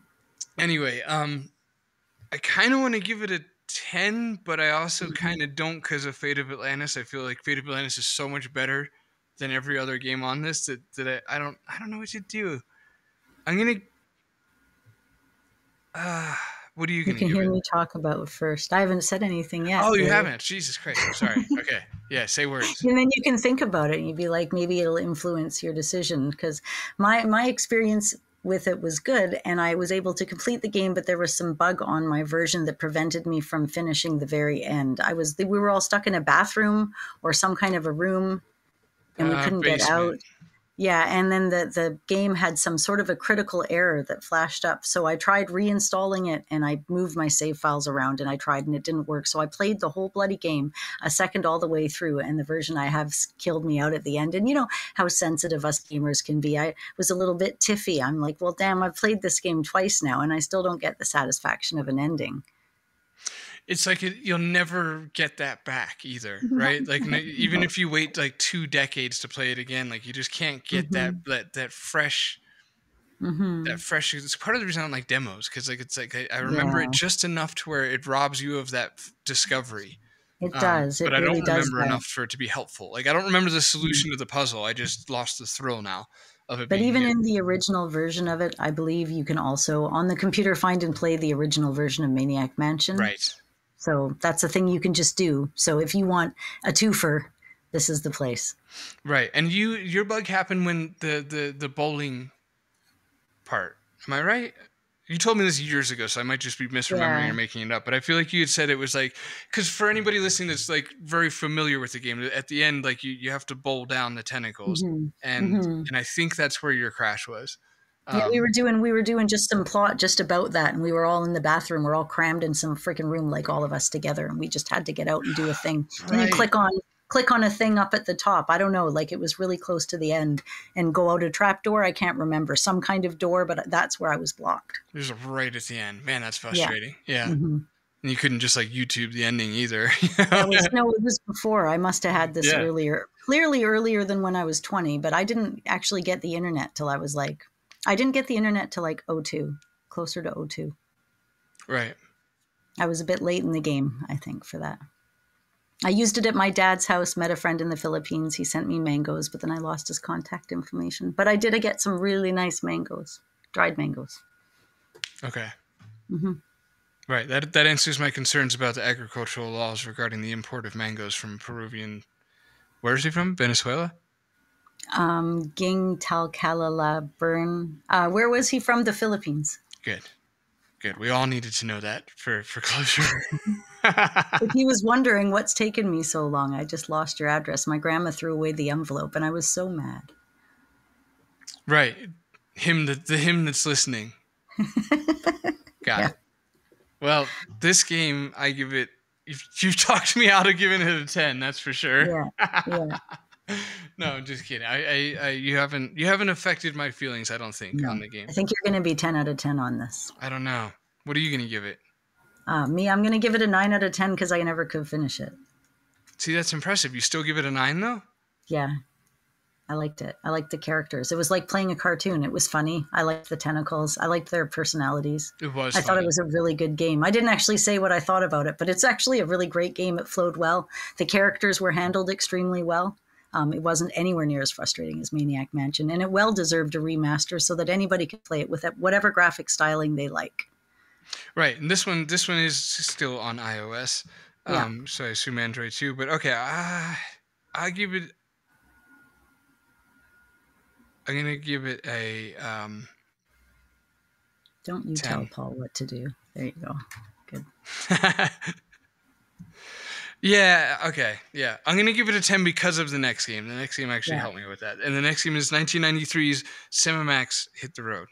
Anyway, I kind of want to give it a 10, but I also kind of don't because of Fate of Atlantis. I feel like Fate of Atlantis is so much better than every other game on this that I don't know what to do. I'm gonna. What are you gonna? You can hear me talk about first. I haven't said anything yet. Oh, you haven't? Jesus Christ! I'm sorry. Okay, yeah, say words. And then you can think about it, and you'd be like, maybe it'll influence your decision. Because my experience with it was good, and I was able to complete the game, but there was some bug on my version that prevented me from finishing the very end. We were all stuck in a bathroom or some kind of a room, and we couldn't get out. Yeah, and then the game had some sort of a critical error that flashed up. So I tried reinstalling it, and I moved my save files around, and I tried, and it didn't work. So I played the whole bloody game, a second all the way through, and the version I have killed me out at the end. And you know how sensitive us gamers can be. I was a little bit tiffy. I'm like, well, damn, I've played this game twice now, and I still don't get the satisfaction of an ending. It's like you'll never get that back either, right? Like, even if you wait like 2 decades to play it again, like, you just can't get that fresh. That fresh. It's part of the reason I don't like demos, because like it's like I remember it just enough to where it robs you of that discovery. It does, but it I really don't remember enough for it to be helpful. Like, I don't remember the solution to the puzzle. I just lost the thrill now of it. But even in the original version of it, I believe you can also on the computer find and play the original version of Maniac Mansion. Right. So that's a thing you can just do. So if you want a twofer, this is the place. Right. And your bug happened when the bowling part. Am I right? You told me this years ago, so I might just be misremembering or making it up. But I feel like you had said it was like, because for anybody listening that's like very familiar with the game, at the end, like you have to bowl down the tentacles, and I think that's where your crash was. Yeah, we were doing just some plot just about that, and we were all in the bathroom. We're all crammed in some freaking room, like all of us together, and we just had to get out and do a thing. And you click on a thing up at the top. I don't know, like it was really close to the end, and go out a trap door. I can't remember, some kind of door, but that's where I was blocked. It was right at the end. Man, that's frustrating. Yeah. And you couldn't just like YouTube the ending either. It was before. I must have had this earlier, clearly earlier than when I was 20, but I didn't actually get the internet till I was like. I didn't get the internet till like 02, closer to 02. Right. I was a bit late in the game, I think, for that. I used it at my dad's house, met a friend in the Philippines. He sent me mangoes, but then I lost his contact information. But I did get some really nice mangoes, dried mangoes. Okay. Right. That answers my concerns about the agricultural laws regarding the import of mangoes from Peruvian. Where is he from? Venezuela? Ging Talcalala Burn. Where was he from? The Philippines. Good. We all needed to know that for closure. If he was wondering what's taken me so long, I just lost your address. My grandma threw away the envelope, and I was so mad. Right. The him that's listening. Got it. Well, this game, I give it. You've talked me out of giving it a 10. That's for sure. Yeah. No, I'm just kidding. You haven't affected my feelings, I don't think, on the game. I think you're going to be 10 out of 10 on this. I don't know. What are you going to give it? Me, I'm going to give it a 9 out of 10 because I never could finish it. See, that's impressive. You still give it a 9, though? Yeah. I liked it. I liked the characters. It was like playing a cartoon. It was funny. I liked the tentacles. I liked their personalities. It was I thought it was a really good game. I didn't actually say what I thought about it, but it's actually a really great game. It flowed well. The characters were handled extremely well. It wasn't anywhere near as frustrating as Maniac Mansion, and it well deserved a remaster so that anybody could play it with whatever graphic styling they like. Right, and this one is still on iOS, so I assume Android too. But okay, I'll give it. I'm gonna give it a Don't you 10. tell Paul what to do. There you go. Good. Yeah, okay. Yeah. I'm going to give it a 10 because of the next game. The next game actually helped me with that. And the next game is 1993's Sam and Max Hit the Road.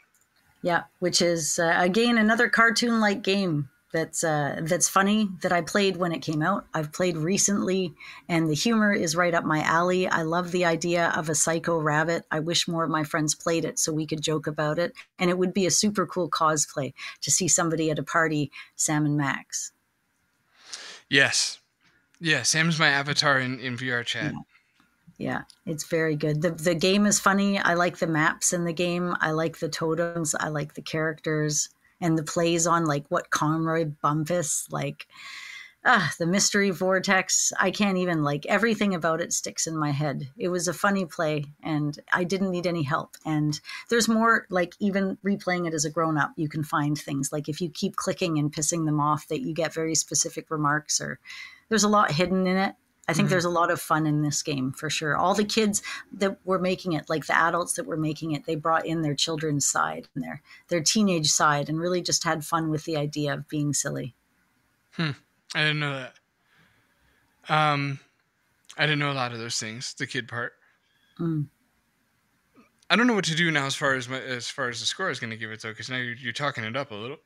Yeah, which is, again, another cartoon-like game that's funny that I played when it came out. I've played recently, and the humor is right up my alley. I love the idea of a psycho rabbit. I wish more of my friends played it so we could joke about it. And it would be a super cool cosplay to see somebody at a party, Sam and Max. Yes. Yeah, Sam's my avatar in VR chat. Yeah, it's very good. The game is funny. I like the maps in the game. I like the totems. I like the characters and the plays on like what Conroy Bumpus, like the mystery vortex. I can't even, like, everything about it sticks in my head. It was a funny play and I didn't need any help. And there's more, like, even replaying it as a grown-up, you can find things like if you keep clicking and pissing them off that you get very specific remarks, or there's a lot hidden in it. I think there's a lot of fun in this game for sure. All the kids that were making it, like the adults that were making it, they brought in their children's side and their teenage side and really just had fun with the idea of being silly. I didn't know that. I didn't know a lot of those things, the kid part. I don't know what to do now as far as the score is going to give it, though, because now you're talking it up a little.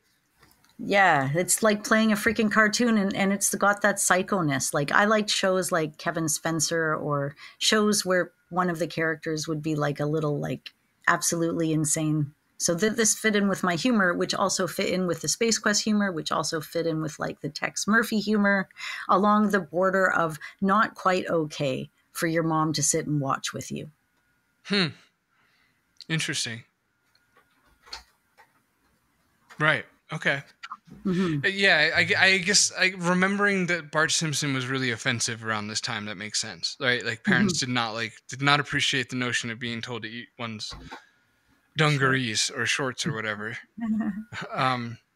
Yeah, it's like playing a freaking cartoon, and it's got that psychoness. Like, I liked shows like Kevin Spencer, or shows where one of the characters would be like a little, like, absolutely insane. So this fit in with my humor, which also fit in with the Space Quest humor, which also fit in with like the Tex Murphy humor, along the border of not quite okay for your mom to sit and watch with you. Interesting. Right. Okay. Yeah, I guess remembering that Bart Simpson was really offensive around this time, that makes sense, right? Like, parents did not appreciate the notion of being told to eat one's dungarees or shorts or whatever.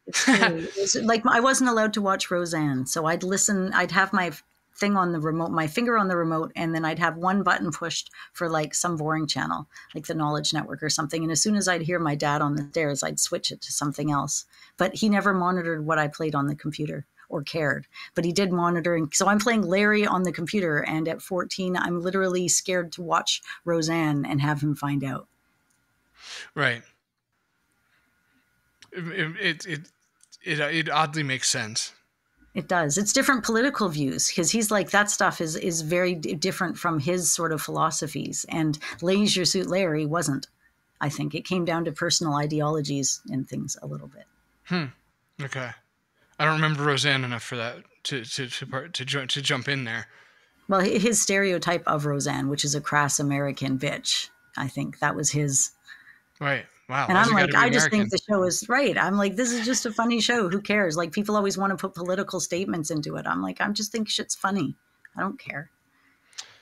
It's true. Like, I wasn't allowed to watch Roseanne, so I'd have my thing on the remote, my finger on the remote, and then I'd have one button pushed for like some boring channel, like the Knowledge Network or something. And as soon as I'd hear my dad on the stairs, I'd switch it to something else. But he never monitored what I played on the computer or cared, but he did monitor. And so I'm playing Larry on the computer, and at 14, I'm literally scared to watch Roseanne and have him find out. Right. It oddly makes sense. It does. It's different political views, because he's like, that stuff is very different from his sort of philosophies. And Leisure Suit Larry wasn't. I think it came down to personal ideologies and things a little bit. Okay. I don't remember Roseanne enough for that to jump in there. Well, his stereotype of Roseanne, which is a crass American bitch, I think that was his. Right. Wow. And I'm like, I just think the show is right. I'm like, this is just a funny show. Who cares? Like, people always want to put political statements into it. I'm like, I just think shit's funny. I don't care.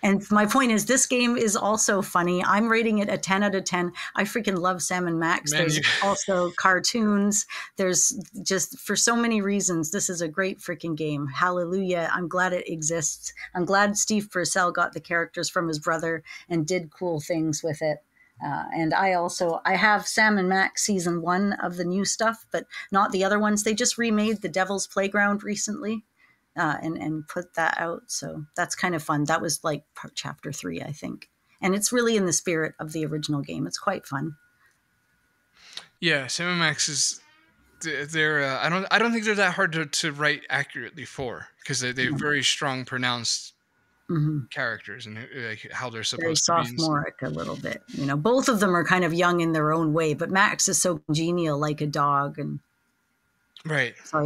And my point is, this game is also funny. I'm rating it a 10 out of 10. I freaking love Sam and Max. There's also cartoons. There's just, for so many reasons, this is a great freaking game. Hallelujah. I'm glad it exists. I'm glad Steve Purcell got the characters from his brother and did cool things with it. And I have Sam and Max season 1 of the new stuff, but not the other ones. They just remade The Devil's Playground recently and put that out. So that's kind of fun. That was like chapter 3, I think. And it's really in the spirit of the original game. It's quite fun. Yeah, Sam and Max is... They're I don't think they're that hard to write accurately for, because they have very strong, pronounced characters and like how they're supposed to be. Very sophomoric a little bit. You know, both of them are kind of young in their own way, but Max is so congenial, like a dog, and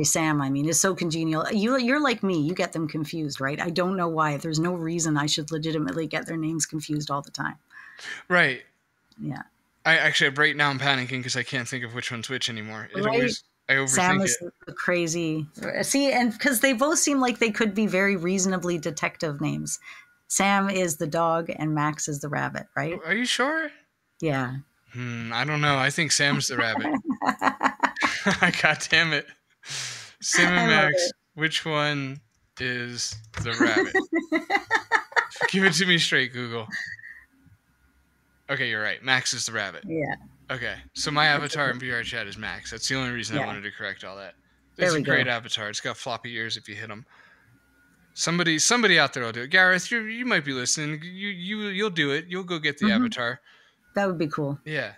Sam, I mean, is so congenial. You're like me. You get them confused, right? I don't know why. There's no reason I should legitimately get their names confused all the time. Right. Yeah. Right now I'm panicking because I can't think of which one's which anymore. I overthink Sam is crazy. See, and because they both seem like they could be very reasonably detective names. Sam is the dog and Max is the rabbit, right? Are you sure? Yeah. I don't know. I think Sam's the rabbit. God damn it. Sam and Max, which one is the rabbit? Give it to me straight, Google. Okay, you're right. Max is the rabbit. Yeah. Okay, so my avatar in VR chat is Max. That's the only reason I wanted to correct all that. It's a great avatar. It's got floppy ears if you hit him. Somebody out there will do it. Gareth, you might be listening. You'll do it. You'll go get the avatar. That would be cool. Yeah.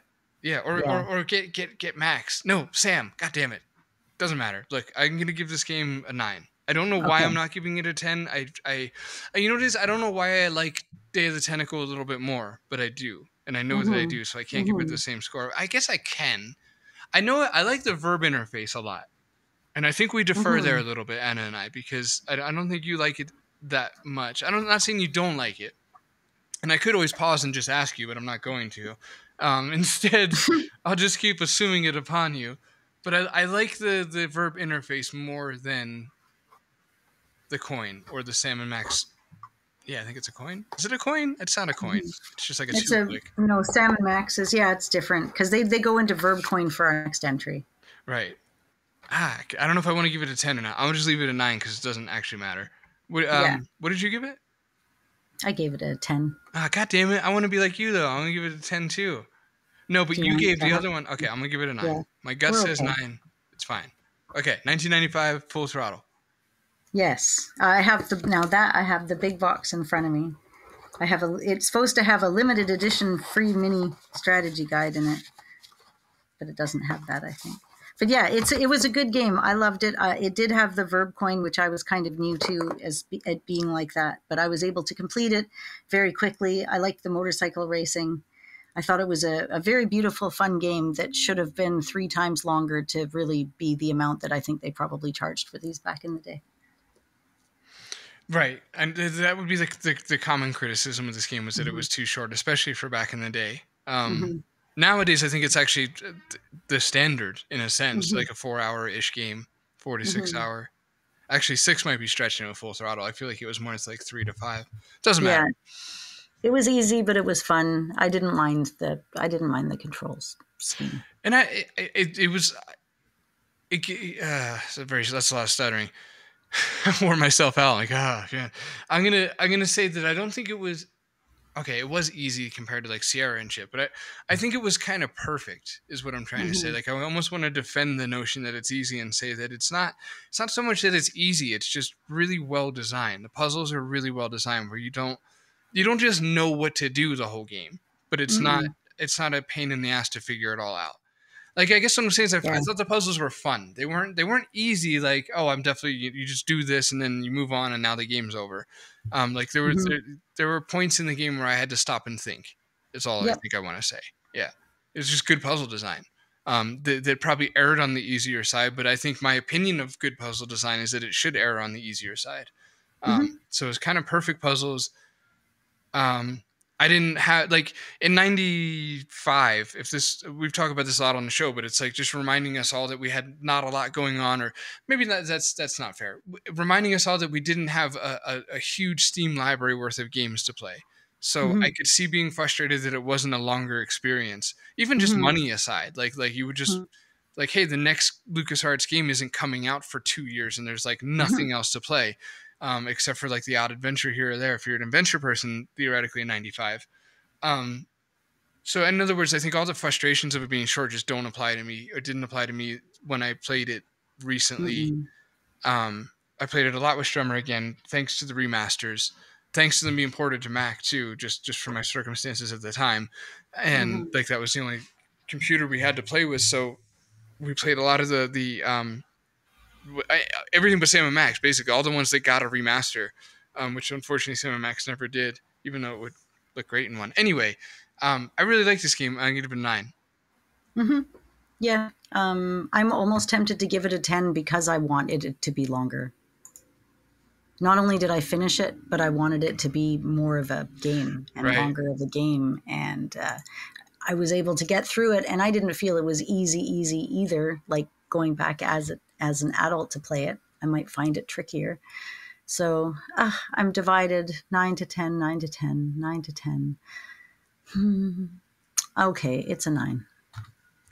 Or get Max. No, Sam. God damn it. Doesn't matter. Look, I'm gonna give this game a 9. I don't know why I'm not giving it a 10. I you know what it is? I don't know why I like Day of the Tentacle a little bit more, but I do. And I know that I do, so I can't give it the same score. I guess I can. I know I like the verb interface a lot. And I think we defer there a little bit, Anna and I, because I don't think you like it that much. I'm not saying you don't like it. And I could always pause and just ask you, but I'm not going to. Instead, I'll just keep assuming it upon you. But I like the verb interface more than the coin or the Sam and Max. Yeah, I think it's a coin. Is it a coin? It's not a coin. It's just like no, Sam and Max is, it's different because they go into verb coin for our next entry. Right. I don't know if I want to give it a 10 or not. I'm going to just leave it a 9 because it doesn't actually matter. What did you give it? I gave it a 10. God damn it. I want to be like you, though. I'm going to give it a 10, too. No, but you gave the other one. Okay, I'm going to give it a 9. Yeah. My gut says 9. It's fine. Okay, 1995, Full Throttle. Yes. I have the big box in front of me. It's supposed to have a limited edition free mini strategy guide in it. But it doesn't have that, I think. But yeah, it was a good game. I loved it. It did have the verb coin, which I was kind of new to at being like that. But I was able to complete it very quickly. I liked the motorcycle racing. I thought it was a very beautiful, fun game that should have been 3 times longer to really be the amount that I think they probably charged for these back in the day. Right. And that would be the common criticism of this game was that it was too short, especially for back in the day. Nowadays, I think it's actually the standard in a sense, like a 4-hour-ish game, 4 to 6 hour. Actually, 6 might be stretching with Full Throttle. I feel like it was more, it's like 3 to 5. Doesn't matter. It was easy, but it was fun. I didn't mind the controls scheme. And that's a lot of stuttering. I wore myself out like, yeah. I'm gonna say that I don't think it was. Okay, it was easy compared to like Sierra and shit, but I think it was kind of perfect is what I'm trying to say. Like I almost want to defend the notion that it's easy and say that it's not so much that it's easy, it's just really well designed. The puzzles are really well designed where you don't just know what to do the whole game, but it's not a pain in the ass to figure it all out. Like I guess what I'm saying is I thought the puzzles were fun. They weren't easy like, oh, I'm definitely you just do this and then you move on and now the game's over. Like there were points in the game where I had to stop and think. Is all I think I want to say. Yeah. It's just good puzzle design. That probably erred on the easier side, but I think my opinion of good puzzle design is that it should err on the easier side. So it's kind of perfect puzzles. I didn't have like in 95, we've talked about this a lot on the show, but it's like just reminding us all that we had not a lot going on, or maybe that's not fair. Reminding us all that we didn't have a huge Steam library worth of games to play. So I could see being frustrated that it wasn't a longer experience, even just money aside, like you would just like, hey, the next LucasArts game isn't coming out for 2 years and there's like nothing else to play. Except for like the odd adventure here or there. If you're an adventure person, theoretically in 95. So in other words, I think all the frustrations of it being short just don't apply to me, or didn't apply to me when I played it recently. I played it a lot with Strummer again, thanks to the remasters, thanks to them being ported to Mac too, just for my circumstances at the time. And like that was the only computer we had to play with. So we played a lot of everything but Sam and Max, basically all the ones that got a remaster, which unfortunately Sam and Max never did, even though it would look great in one. Anyway, I really like this game. I'm going to give it a 9. Yeah, I'm almost tempted to give it a 10 because I wanted it to be longer. Not only did I finish it, but I wanted it to be more of a game and longer of a game, and I was able to get through it, and I didn't feel it was easy either. Like going back as an adult to play it, I might find it trickier. So I'm divided 9 to 10, 9 to 10, 9 to 10. Okay, it's a 9.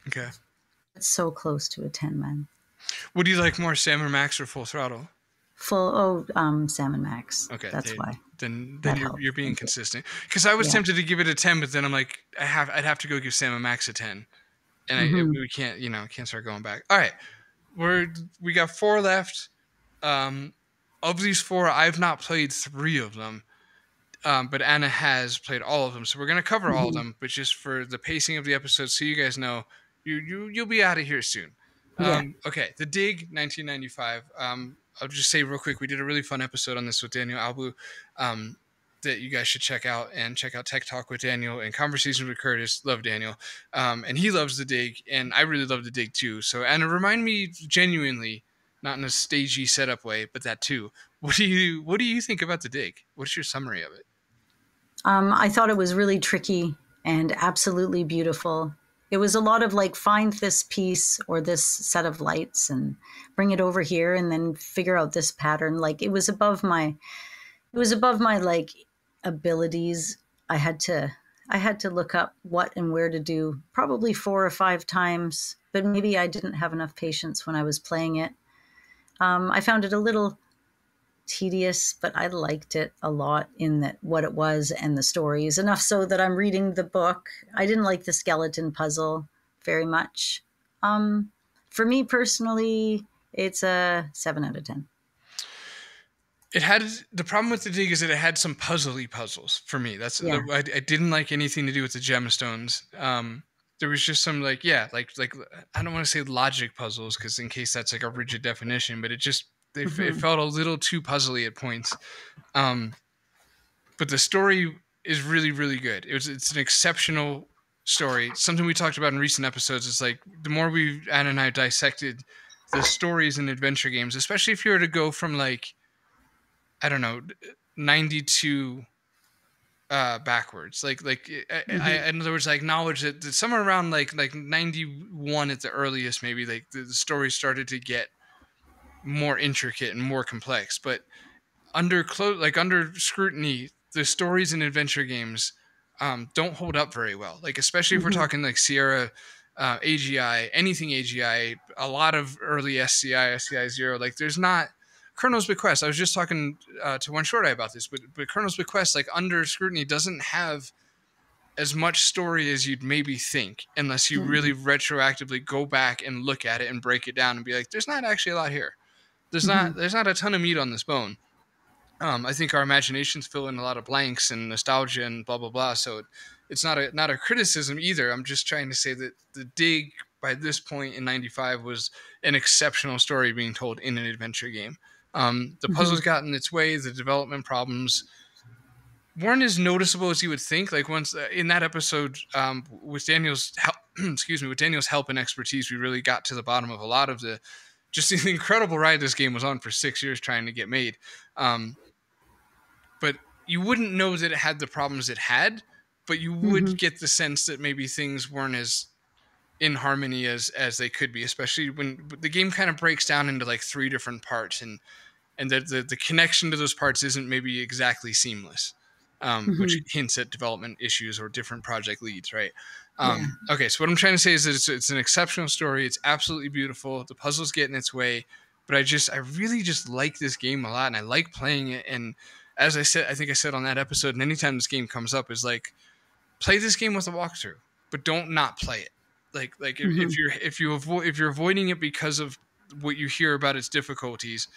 Okay. It's so close to a 10, man. Would you like more Sam and Max or Full Throttle? Sam and Max. Okay, that's why. Then you're being consistent. Because I was tempted to give it a 10, but then I'm like, I'd have to go give Sam and Max a 10. and we can't, can't start going back. All right, we got 4 left. Of these 4, I've not played 3 of them, but Anna has played all of them. So we're gonna cover all of them, but just for the pacing of the episode, so you guys know, you'll be out of here soon. Okay, The Dig, 1995. I'll just say real quick, we did a really fun episode on this with Daniel Albu, that you guys should check out, and check out Tech Talk with Daniel and Conversations with Curtis. Love Daniel. And he loves The Dig, and I really love The Dig too. So Anna, remind me genuinely, not in a stagey setup way, but that too. What do you think about The Dig? What's your summary of it? I thought it was really tricky and absolutely beautiful. It was a lot of like, find this piece or this set of lights and bring it over here and then figure out this pattern. Like, it was above my like abilities. I had to look up what and where to do probably 4 or 5 times, but maybe I didn't have enough patience when I was playing it. I found it a little tedious, but I liked it a lot in that what it was and the stories, enough so that I'm reading the book. I didn't like the skeleton puzzle very much. For me personally, it's a 7 out of 10. It had, the problem with The Dig is that it had some puzzly puzzles for me. I didn't like anything to do with the gemstones. There was just some like I don't want to say logic puzzles, because in case that's like a rigid definition, but it felt a little too puzzly at points. But the story is really, really good. It's an exceptional story. Something we talked about in recent episodes is like, the more Anna and I dissected the stories in adventure games, especially if you were to go from like, I don't know, 92 backwards. In other words, I acknowledge that somewhere around like 91 at the earliest, maybe like the story started to get more intricate and more complex. But under scrutiny, the stories in adventure games don't hold up very well. Like, especially if we're talking like Sierra, AGI, anything AGI, a lot of early SCI 0. Like, there's not Colonel's Bequest. I was just talking to One Short Eye about this, but Colonel's Bequest, like, under scrutiny, doesn't have as much story as you'd maybe think, unless you really retroactively go back and look at it and break it down and be like, there's not actually a lot here. There's not a ton of meat on this bone. I think our imaginations fill in a lot of blanks and nostalgia and blah blah blah. So it's not a criticism either. I'm just trying to say that The Dig, by this point in 95, was an exceptional story being told in an adventure game. The puzzles got in its way. The development problems weren't as noticeable as you would think. Like, once in that episode, with Daniel's help, with Daniel's help and expertise, we really got to the bottom of a lot of the incredible ride this game was on for 6 years trying to get made. But you wouldn't know that it had the problems it had, but you would get the sense that maybe things weren't as in harmony as they could be, especially when the game kind of breaks down into like 3 different parts, and the connection to those parts isn't maybe exactly seamless, which hints at development issues or different project leads, right? Okay, so what I'm trying to say is that it's an exceptional story. It's absolutely beautiful. The puzzles get in its way, but I really just like this game a lot, and I like playing it. And as I said, I think I said on that episode, and anytime this game comes up, is like, play this game with a walkthrough, but don't not play it. Like if you're avoiding it because of what you hear about its difficulties,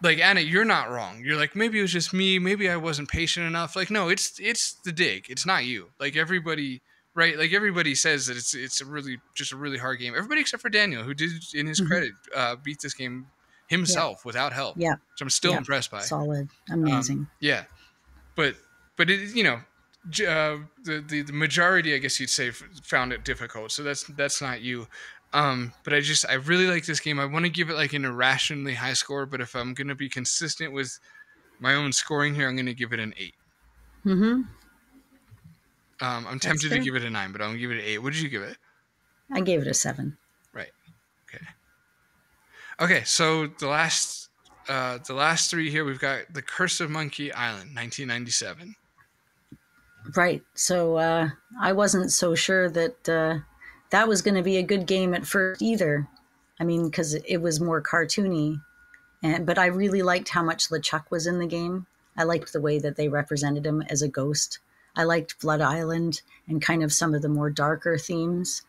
like, Anna, you're not wrong. You're like, maybe it was just me, maybe I wasn't patient enough. Like, no, it's The Dig. It's not you. Like, everybody, right? Like, everybody says that it's a really hard game. Everybody except for Daniel, who did, in his credit, beat this game himself without help. Yeah. Which I'm still impressed by. Solid. Amazing. But it, the majority, I guess you'd say, found it difficult. So that's not you. But I really like this game. I want to give it like an irrationally high score, but if I'm going to be consistent with my own scoring here, I'm going to give it an 8. I'm tempted to give it a 9, but I'm going to give it an 8. What did you give it? I gave it a 7. Right. Okay. So the last 3 here, we've got The Curse of Monkey Island, 1997. Right. So I wasn't so sure that that was going to be a good game at first either. I mean, because it was more cartoony. But I really liked how much LeChuck was in the game. I liked the way that they represented him as a ghost. I liked Blood Island and kind of some of the more darker themes.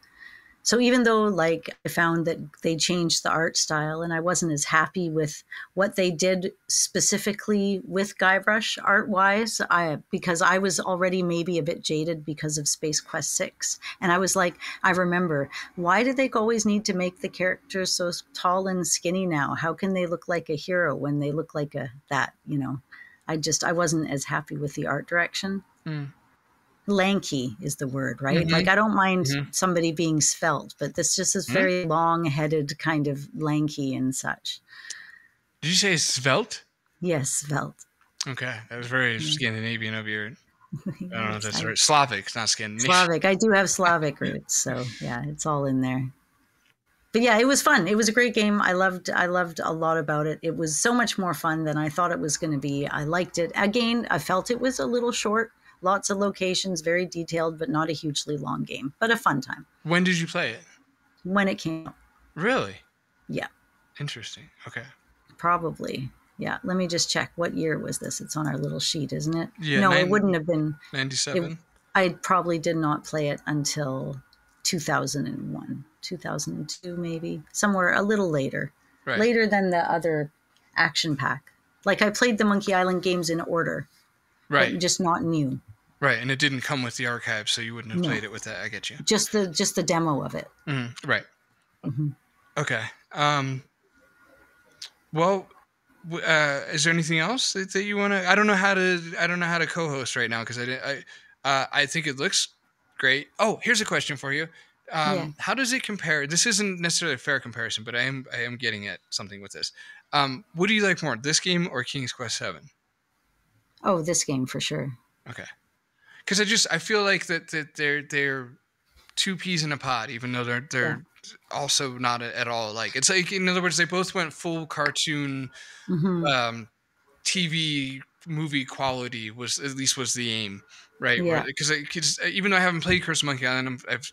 So even though like I found that they changed the art style and I wasn't as happy with what they did specifically with Guybrush art wise, because I was already maybe a bit jaded because of Space Quest 6. And I was like, I remember, why do they always need to make the characters so tall and skinny now? How can they look like a hero when they look like that, you know? I wasn't as happy with the art direction. Lanky is the word, right? Like I don't mind somebody being svelte, but this just is very long-headed, kind of lanky and such. Did you say svelte? Yes, svelte. Okay, that was very Scandinavian of your. I don't know if that's right. Slavic, it's not Scandinavian. Slavic. I do have Slavic roots, so yeah, it's all in there. But yeah, it was fun. It was a great game. I loved a lot about it. It was so much more fun than I thought it was going to be. I liked it. Again, I felt it was a little short. Lots of locations, very detailed, but not a hugely long game, but a fun time. When did you play it? When it came out. Really? Yeah. Interesting. Okay. Probably. Yeah. Let me just check. What year was this? It's on our little sheet, isn't it? Yeah. No, it wouldn't have been. 97? I probably did not play it until 2001, 2002 maybe. Somewhere a little later. Right. Later than the other action pack. Like I played the Monkey Island games in order. Right. But just not new. Right, and it didn't come with the archive, so you wouldn't have played it with that. I get you. Just the demo of it. Right. Okay. Well, is there anything else that you want to? I don't know how to co-host right now because I think it looks great. Oh, here's a question for you. How does it compare? This isn't necessarily a fair comparison, but I am getting at something with this. What do you like more, this game or King's Quest 7? Oh, this game for sure. Okay. Because I feel like that they're two peas in a pod, even though they're also not at all alike. It's like, in other words, they both went full cartoon, TV movie quality was the aim, right? Yeah. Because even though I haven't played Curse of Monkey Island, I've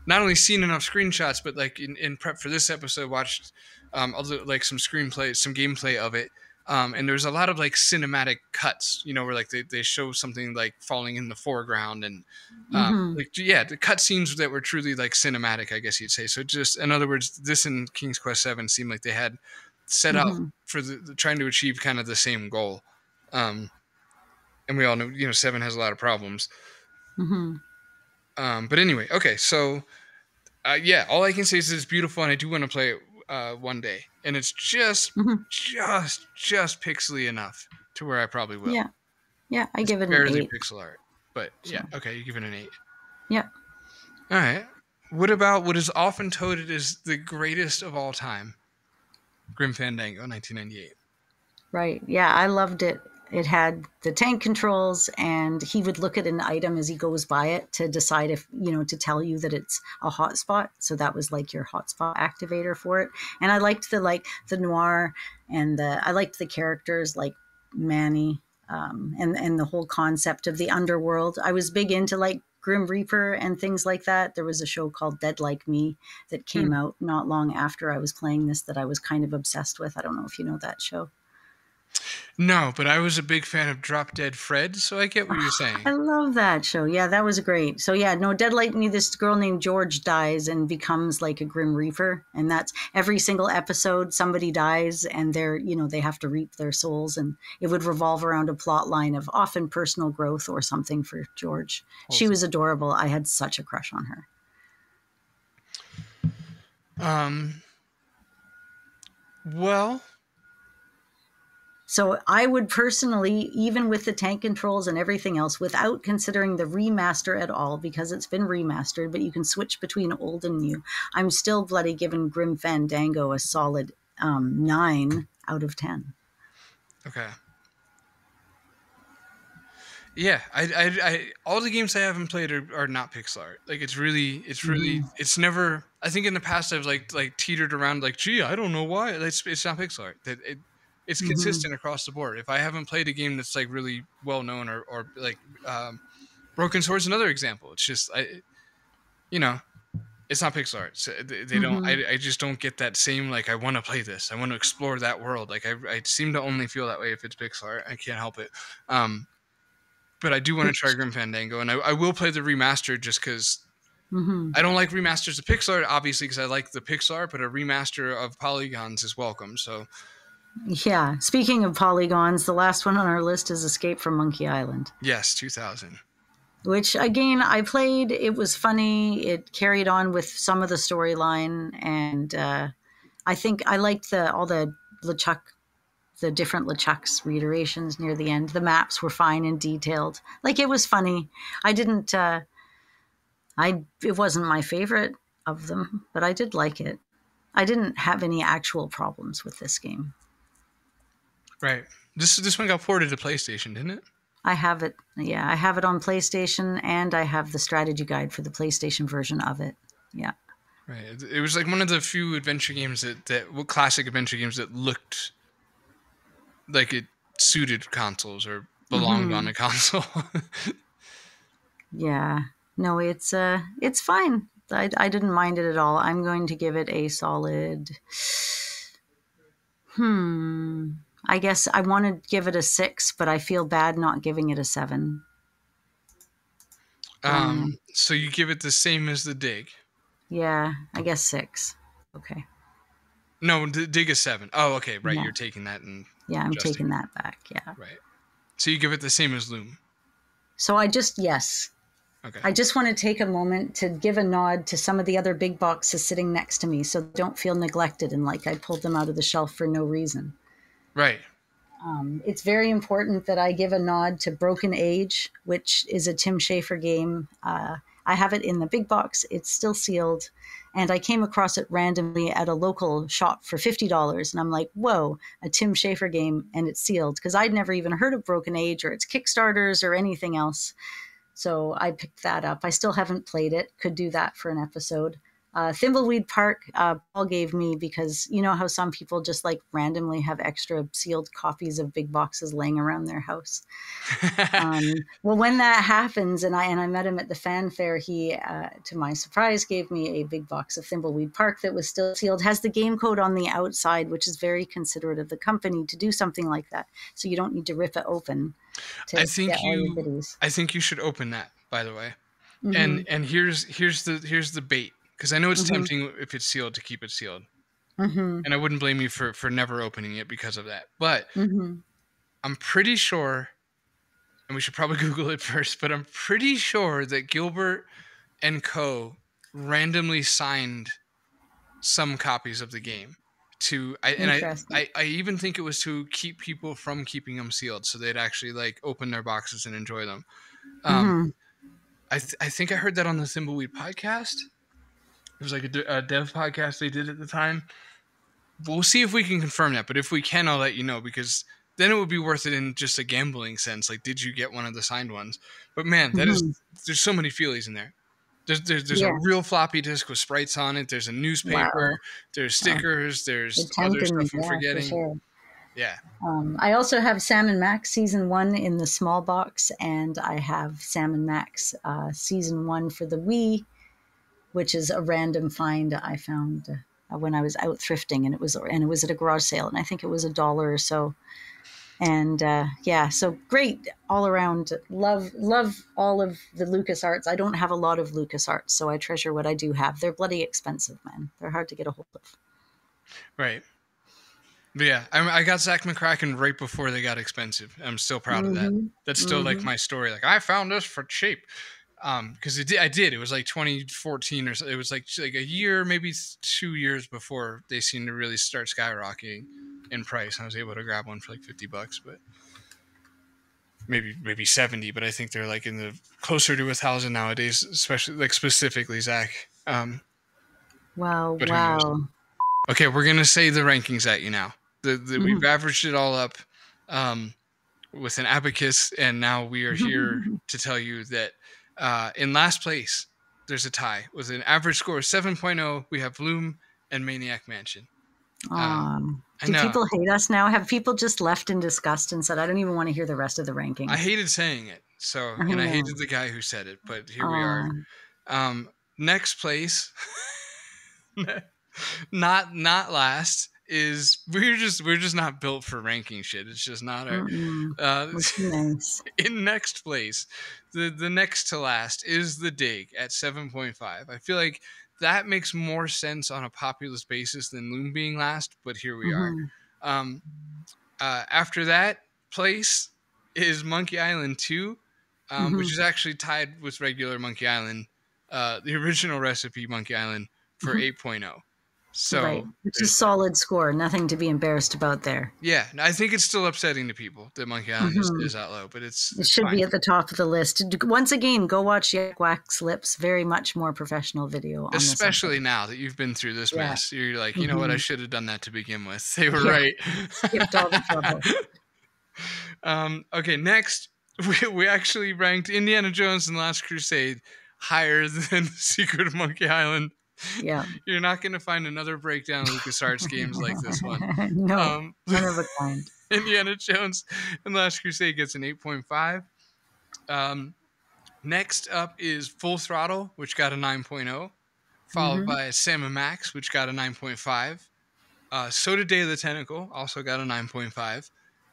not only seen enough screenshots, but like in prep for this episode, watched like some gameplay of it. And there's a lot of like cinematic cuts, where like they show something like falling in the foreground and the cut scenes that were truly like cinematic, I guess you'd say. So just, in other words, this and King's Quest 7 seemed like they had set up for the trying to achieve kind of the same goal. And we all know, 7 has a lot of problems. But anyway, okay. So all I can say is it's beautiful and I do want to play it one day, and it's just pixely enough to where I probably will. I give it an 8. Barely pixel art, but okay, you give it an 8. All right. What about what is often touted as the greatest of all time, Grim Fandango 1998? Right. I loved it. It had the tank controls, and he would look at an item as he goes by it to decide if, to tell you that it's a hotspot. So that was like your hotspot activator for it. And I liked the noir, and I liked the characters like Manny, and the whole concept of the underworld. I was big into like Grim Reaper and things like that. There was a show called Dead Like Me that came out not long after I was playing this that I was kind of obsessed with. I don't know if you know that show. No, but I was a big fan of Drop Dead Fred, so I get what you're saying. I love that show. Yeah, that was great. So Dead Like Me, this girl named George dies and becomes like a Grim Reaper, and that's every single episode somebody dies and they have to reap their souls, and it would revolve around a plot line of often personal growth or something for George. Awesome. She was adorable. I had such a crush on her. Well, so I would personally, even with the tank controls and everything else, without considering the remaster at all, because it's been remastered, but you can switch between old and new, I'm still bloody giving Grim Fandango a solid 9 out of 10. Okay. Yeah, I all the games I haven't played are not pixel art. Like it's it's never. I think in the past I've like teetered around like, gee, I don't know why it's not pixel art. It's consistent across the board. If I haven't played a game that's like really well known or like Broken Sword's another example. It's just it's not pixel art. So they don't. I just don't get that same like I want to play this. I want to explore that world. Like I seem to only feel that way if it's pixel art. I can't help it. But I do want to try Grim Fandango, and I will play the remaster just because I don't like remasters of pixel art, obviously, because I like the pixel art, but a remaster of polygons is welcome. So, yeah. Speaking of polygons, the last one on our list is Escape from Monkey Island. Yes, 2000. Which, again, I played. It was funny. It carried on with some of the storyline, and I think I liked all the LeChuck, the different LeChucks reiterations near the end. The maps were fine and detailed. Like, it was funny. I didn't. It wasn't my favorite of them, but I did like it. I didn't have any actual problems with this game. Right. This one got ported to PlayStation, didn't it? I have it. Yeah, I have it on PlayStation, and I have the strategy guide for the PlayStation version of it. Yeah. Right. It was like one of the few adventure games that classic adventure games that looked like it suited consoles or belonged on a console. Yeah. No, it's fine. I didn't mind it at all. I'm going to give it a solid. I guess I want to give it a 6, but I feel bad not giving it a 7. So you give it the same as the Dig? Yeah, I guess 6. Okay. No, the Dig is 7. Oh, okay, right. Yeah. You're taking that and I'm taking that back. Yeah. Right. So you give it the same as Loom? So yes. Okay. I just want to take a moment to give a nod to some of the other big boxes sitting next to me, so don't feel neglected and like I pulled them out of the shelf for no reason. Right. It's very important that I give a nod to Broken Age, which is a Tim Schafer game. I have it in the big box. It's still sealed. And I came across it randomly at a local shop for $50. And I'm like, whoa, a Tim Schafer game, and it's sealed. Because I'd never even heard of Broken Age or its Kickstarters or anything else. So I picked that up. I still haven't played it. Could do that for an episode. Thimbleweed Park, Paul gave me because you know how some people just like randomly have extra sealed copies of big boxes laying around their house. Well, when that happens, and I met him at the fan fair, he, to my surprise, gave me a big box of Thimbleweed Park that was still sealed. Has the game code on the outside, which is very considerate of the company to do something like that. So you don't need to rip it open. I think you should open that, by the way. And here's the bait. Because I know it's tempting if it's sealed to keep it sealed. And I wouldn't blame you for never opening it because of that. But I'm pretty sure, and we should probably Google it first, but I'm pretty sure that Gilbert and Co. randomly signed some copies of the game. I even think it was to keep people from keeping them sealed so they'd actually like open their boxes and enjoy them. I think I heard that on the Thimbleweed podcast. It was like a dev podcast they did at the time. We'll see if we can confirm that, but if we can, I'll let you know, because then it would be worth it in just a gambling sense. Like, did you get one of the signed ones? But man, there's so many feelies in there. There's a real floppy disk with sprites on it. There's a newspaper. There's stickers. There's other stuff I'm forgetting. For sure. Yeah. I also have Sam & Max Season 1 in the small box, and I have Sam & Max Season 1 for the Wii, which is a random find I found when I was out thrifting, and it was at a garage sale, and I think it was $1 or so. And so great all around. Love all of the LucasArts. I don't have a lot of LucasArts, so I treasure what I do have. They're bloody expensive, man. They're hard to get a hold of. Right. But yeah, I got Zach McCracken right before they got expensive. I'm still proud of that. That's still like my story. Like, I found this for cheap. Because I did. It was like 2014 or so. It was like a year, maybe 2 years before they seemed to really start skyrocketing in price. I was able to grab one for like $50, but maybe 70. But I think they're like in the closer to 1,000 nowadays, especially like specifically Zach. Wow. Okay, we're gonna say the rankings at you now. We've averaged it all up with an abacus, and now we are here to tell you that. In last place, there's a tie with an average score of 7.0. We have Loom and Maniac Mansion. Do people hate us now? Have people just left in disgust and said, I don't even want to hear the rest of the rankings? I hated saying it. And I hated the guy who said it, but here we are. Next place, not last, is we're just not built for ranking shit. It's just not our nice. In next place, the next to last is the Dig at 7.5. I feel like that makes more sense on a populous basis than Loom being last, but here we are. After that place is Monkey Island 2, which is actually tied with regular Monkey Island, the original recipe Monkey Island for 8.0. So, right. Which is a solid score. Nothing to be embarrassed about there. Yeah, I think it's still upsetting to people that Monkey Island is that low, but it should fine. Be at the top of the list. Once again, go watch Yak Wax Lips. Very much more professional video. Especially now that you've been through this mess. You're like, you know what? I should have done that to begin with. They were right. Skipped all the trouble. Okay, next, we actually ranked Indiana Jones and the Last Crusade higher than Secret of Monkey Island. Yeah, you're not going to find another breakdown of LucasArts games like this one. No, one of a kind. Indiana Jones and Last Crusade gets an 8.5. Next up is Full Throttle, which got a 9.0, followed by Sam & Max, which got a 9.5. So did Day of the Tentacle, also got a 9.5.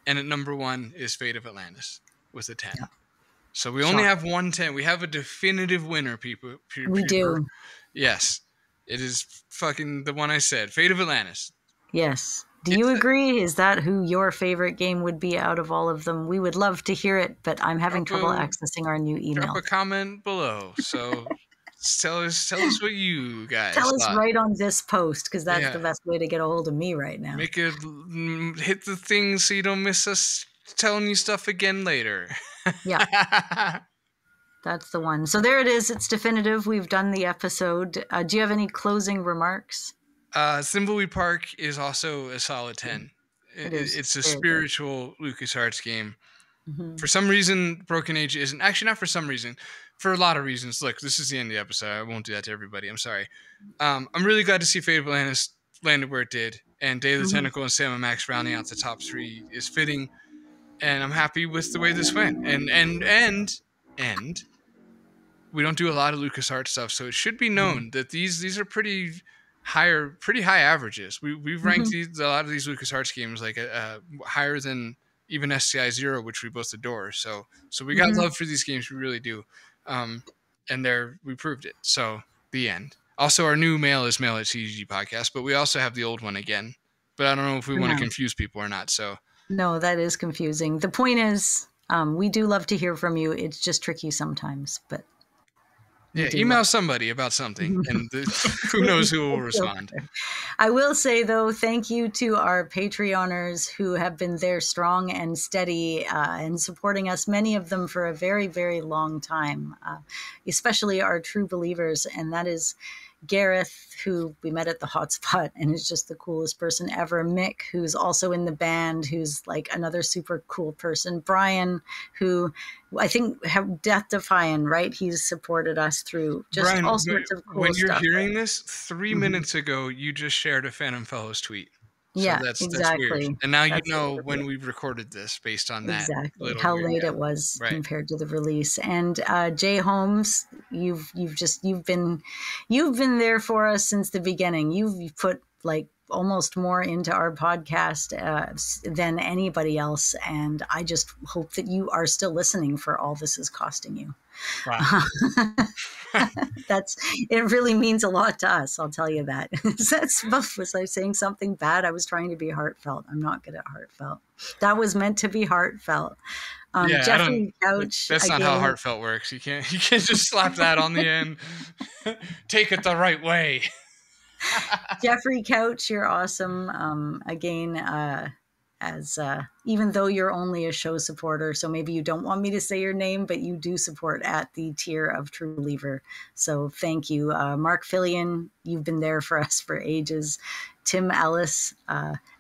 And at number 1 is Fate of Atlantis with a 10. Yeah. So we only have 1 10. We have a definitive winner, people. We do. Yes. It is fucking the one I said, Fate of Atlantis. Yes. Do you agree? Is that who your favorite game would be out of all of them? We would love to hear it, but I'm having trouble accessing our new email. Drop a comment below. So tell us what you guys tell us right on this post, because that's the best way to get a hold of me right now. Make it hit the thing so you don't miss us telling you stuff again later. Yeah. That's the one. So there it is. It's definitive. We've done the episode. Do you have any closing remarks? Thimbleweed Park is also a solid 10. It's a spiritual LucasArts game. For some reason, Broken Age isn't. Actually, not for some reason. For a lot of reasons. Look, this is the end of the episode. I won't do that to everybody. I'm sorry. I'm really glad to see Fate of Atlantis landed where it did. And Day of the Tentacle and Sam & Max rounding out the top 3 is fitting. And I'm happy with the way this went. And we don't do a lot of LucasArts stuff, so it should be known that these are pretty high averages. We've ranked a lot of these LucasArts games like higher than even SCI 0, which we both adore. So we got love for these games, we really do. And we proved it. So the end. Also, our new mail is mail@CGG Podcast, but we also have the old one again. But I don't know if we want to confuse people or not. So no, that is confusing. The point is, we do love to hear from you. It's just tricky sometimes, but email somebody about something, and who knows who will respond. I will say, though, thank you to our Patreoners who have been there strong and steady and supporting us, many of them for a very, very long time, especially our true believers, and that is Gareth, who we met at the hotspot and is just the coolest person ever. Mick, who's also in the band, who's like another super cool person. Brian, who I think have Death Defying, right? He's supported us through just Brian, all sorts of cool stuff. When you're hearing right? this, 3 minutes ago, you just shared a Phantom Fellows tweet. So that's exactly. That's weird. And now you know when we've recorded this based on that. Exactly. How late it was compared to the release. And Jay Holmes, you've been there for us since the beginning. You've put like almost more into our podcast than anybody else. And I just hope that you are still listening for all this is costing you. Wow. It really means a lot to us. I'll tell you that. Was I saying something bad? I was trying to be heartfelt. I'm not good at heartfelt. That was meant to be heartfelt. Jeffrey Couch. That's not how heartfelt works. You can't just slap that on the end. Take it the right way. Jeffrey Couch, you're awesome. As even though you're only a show supporter, so maybe you don't want me to say your name, but you do support at the tier of True Believer. So thank you. Mark Fillion, you've been there for us for ages. Tim Ellis,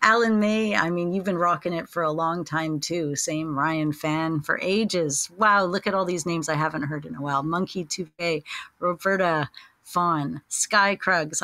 Alan May, I mean, you've been rocking it for a long time too. Same. Ryan Fan for ages. Wow, look at all these names I haven't heard in a while. Monkey 2K, Roberta, Fawn, Sky Krugs,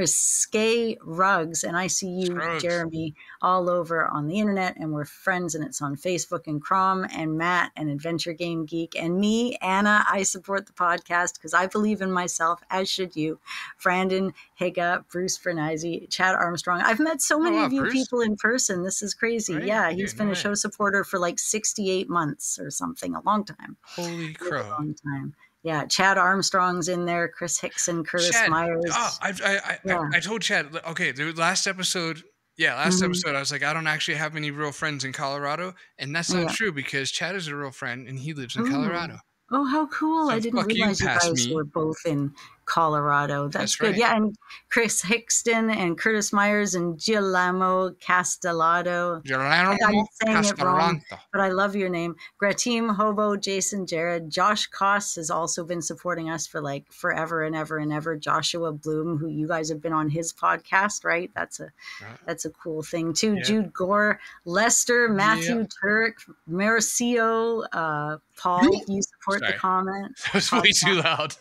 Skay Rugs, and I see you, Scruggs. Jeremy, all over on the internet, and we're friends, and it's on Facebook, and Crom, and Matt, and Adventure Game Geek, and me, Anna. I support the podcast because I believe in myself, as should you. Brandon Higa, Bruce Bernizzi, Chad Armstrong. I've met so many of you Bruce. People in person. This is crazy. Right? Yeah, he's been a show supporter for like 68 months or something, a long time. Holy crow. A long time. Yeah, Chad Armstrong's in there, Chris Hickson, Curtis Myers. Oh, I told Chad, okay, the last episode, episode, I was like, I don't actually have any real friends in Colorado. And that's not true because Chad is a real friend and he lives in Colorado. Oh, how cool. So I didn't realize you guys were both in Colorado. That's good. Right. Yeah, and Chris Hickston and Curtis Myers and Girolamo Castellado. I'm saying it wrong, but I love your name. Gratim, Hobo, Jason, Jared. Josh Koss has also been supporting us for like forever and ever and ever. Joshua Bloom, who you guys have been on his podcast, right? That's a cool thing too. Yeah. Jude Gore, Lester, Matthew Turk, Marcio, Paul, you support the comment. That was way too loud.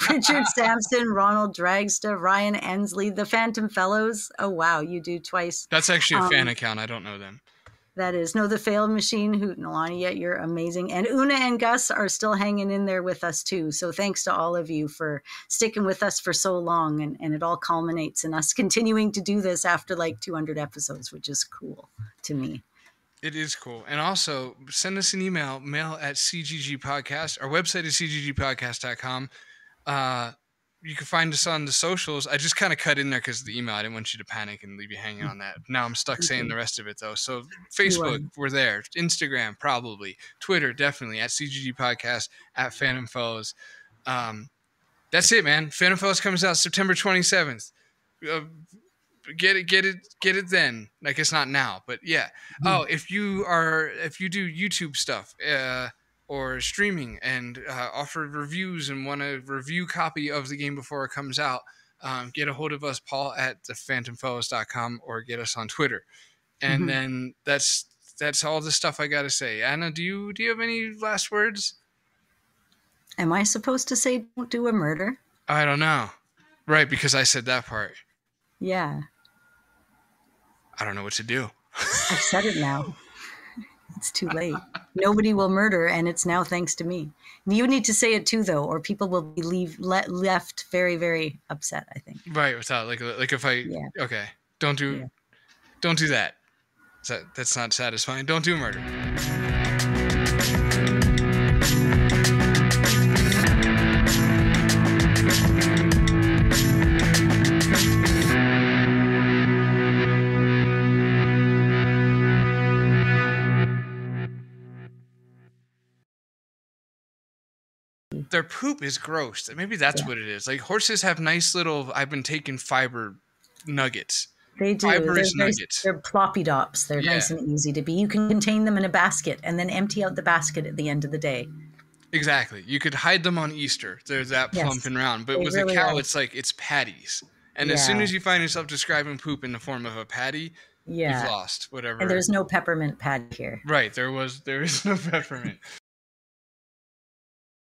Richard Sampson, Ronald Dragsta, Ryan Ensley, the Phantom Fellows. Oh, wow, you do twice. That's actually a fan account. I don't know them. That is. No, the Failed Machine, Hoot Nalani, you're amazing. And Una and Gus are still hanging in there with us, too. So thanks to all of you for sticking with us for so long. And it all culminates in us continuing to do this after like 200 episodes, which is cool to me. It is cool. And also, send us an email, mail@CGGpodcast. Our website is cggpodcast.com. You can find us on the socials. I just kind of cut in there because of the email. I didn't want you to panic and leave you hanging on that. Now I'm stuck saying the rest of it, though. So Facebook, we're there. Instagram, probably. Twitter, definitely. @CGG Podcast, @Phantom Foes. That's it, man. Phantom Foes comes out September 27th. Get it then. Like, it's not now, but yeah. Oh, if you do YouTube stuff, or streaming and offer reviews and want a review copy of the game before it comes out, get a hold of us, Paul @thephantomfellows.com, or get us on Twitter. And then that's all the stuff I got to say. Anna, do you have any last words? Am I supposed to say don't do a murder? I don't know. Right, because I said that part. Yeah. I don't know what to do. I've said it now. It's too late. Nobody will murder, and it's now thanks to me. You need to say it too, though, or people will be left very, very upset, I think. Right, without like if I okay, don't do that. That's not satisfying. Don't do murder. Their poop is gross. Maybe that's what it is. Like, horses have nice little, I've been taking fiber nuggets. They do. Fibrous nuggets. They're ploppy dops. They're nice and easy to be. You can contain them in a basket and then empty out the basket at the end of the day. Exactly. You could hide them on Easter. They're that plump and round. But with really a cow, it's like, it's patties. And as soon as you find yourself describing poop in the form of a patty, you've lost whatever. And there's no peppermint patty here. Right. There is no peppermint.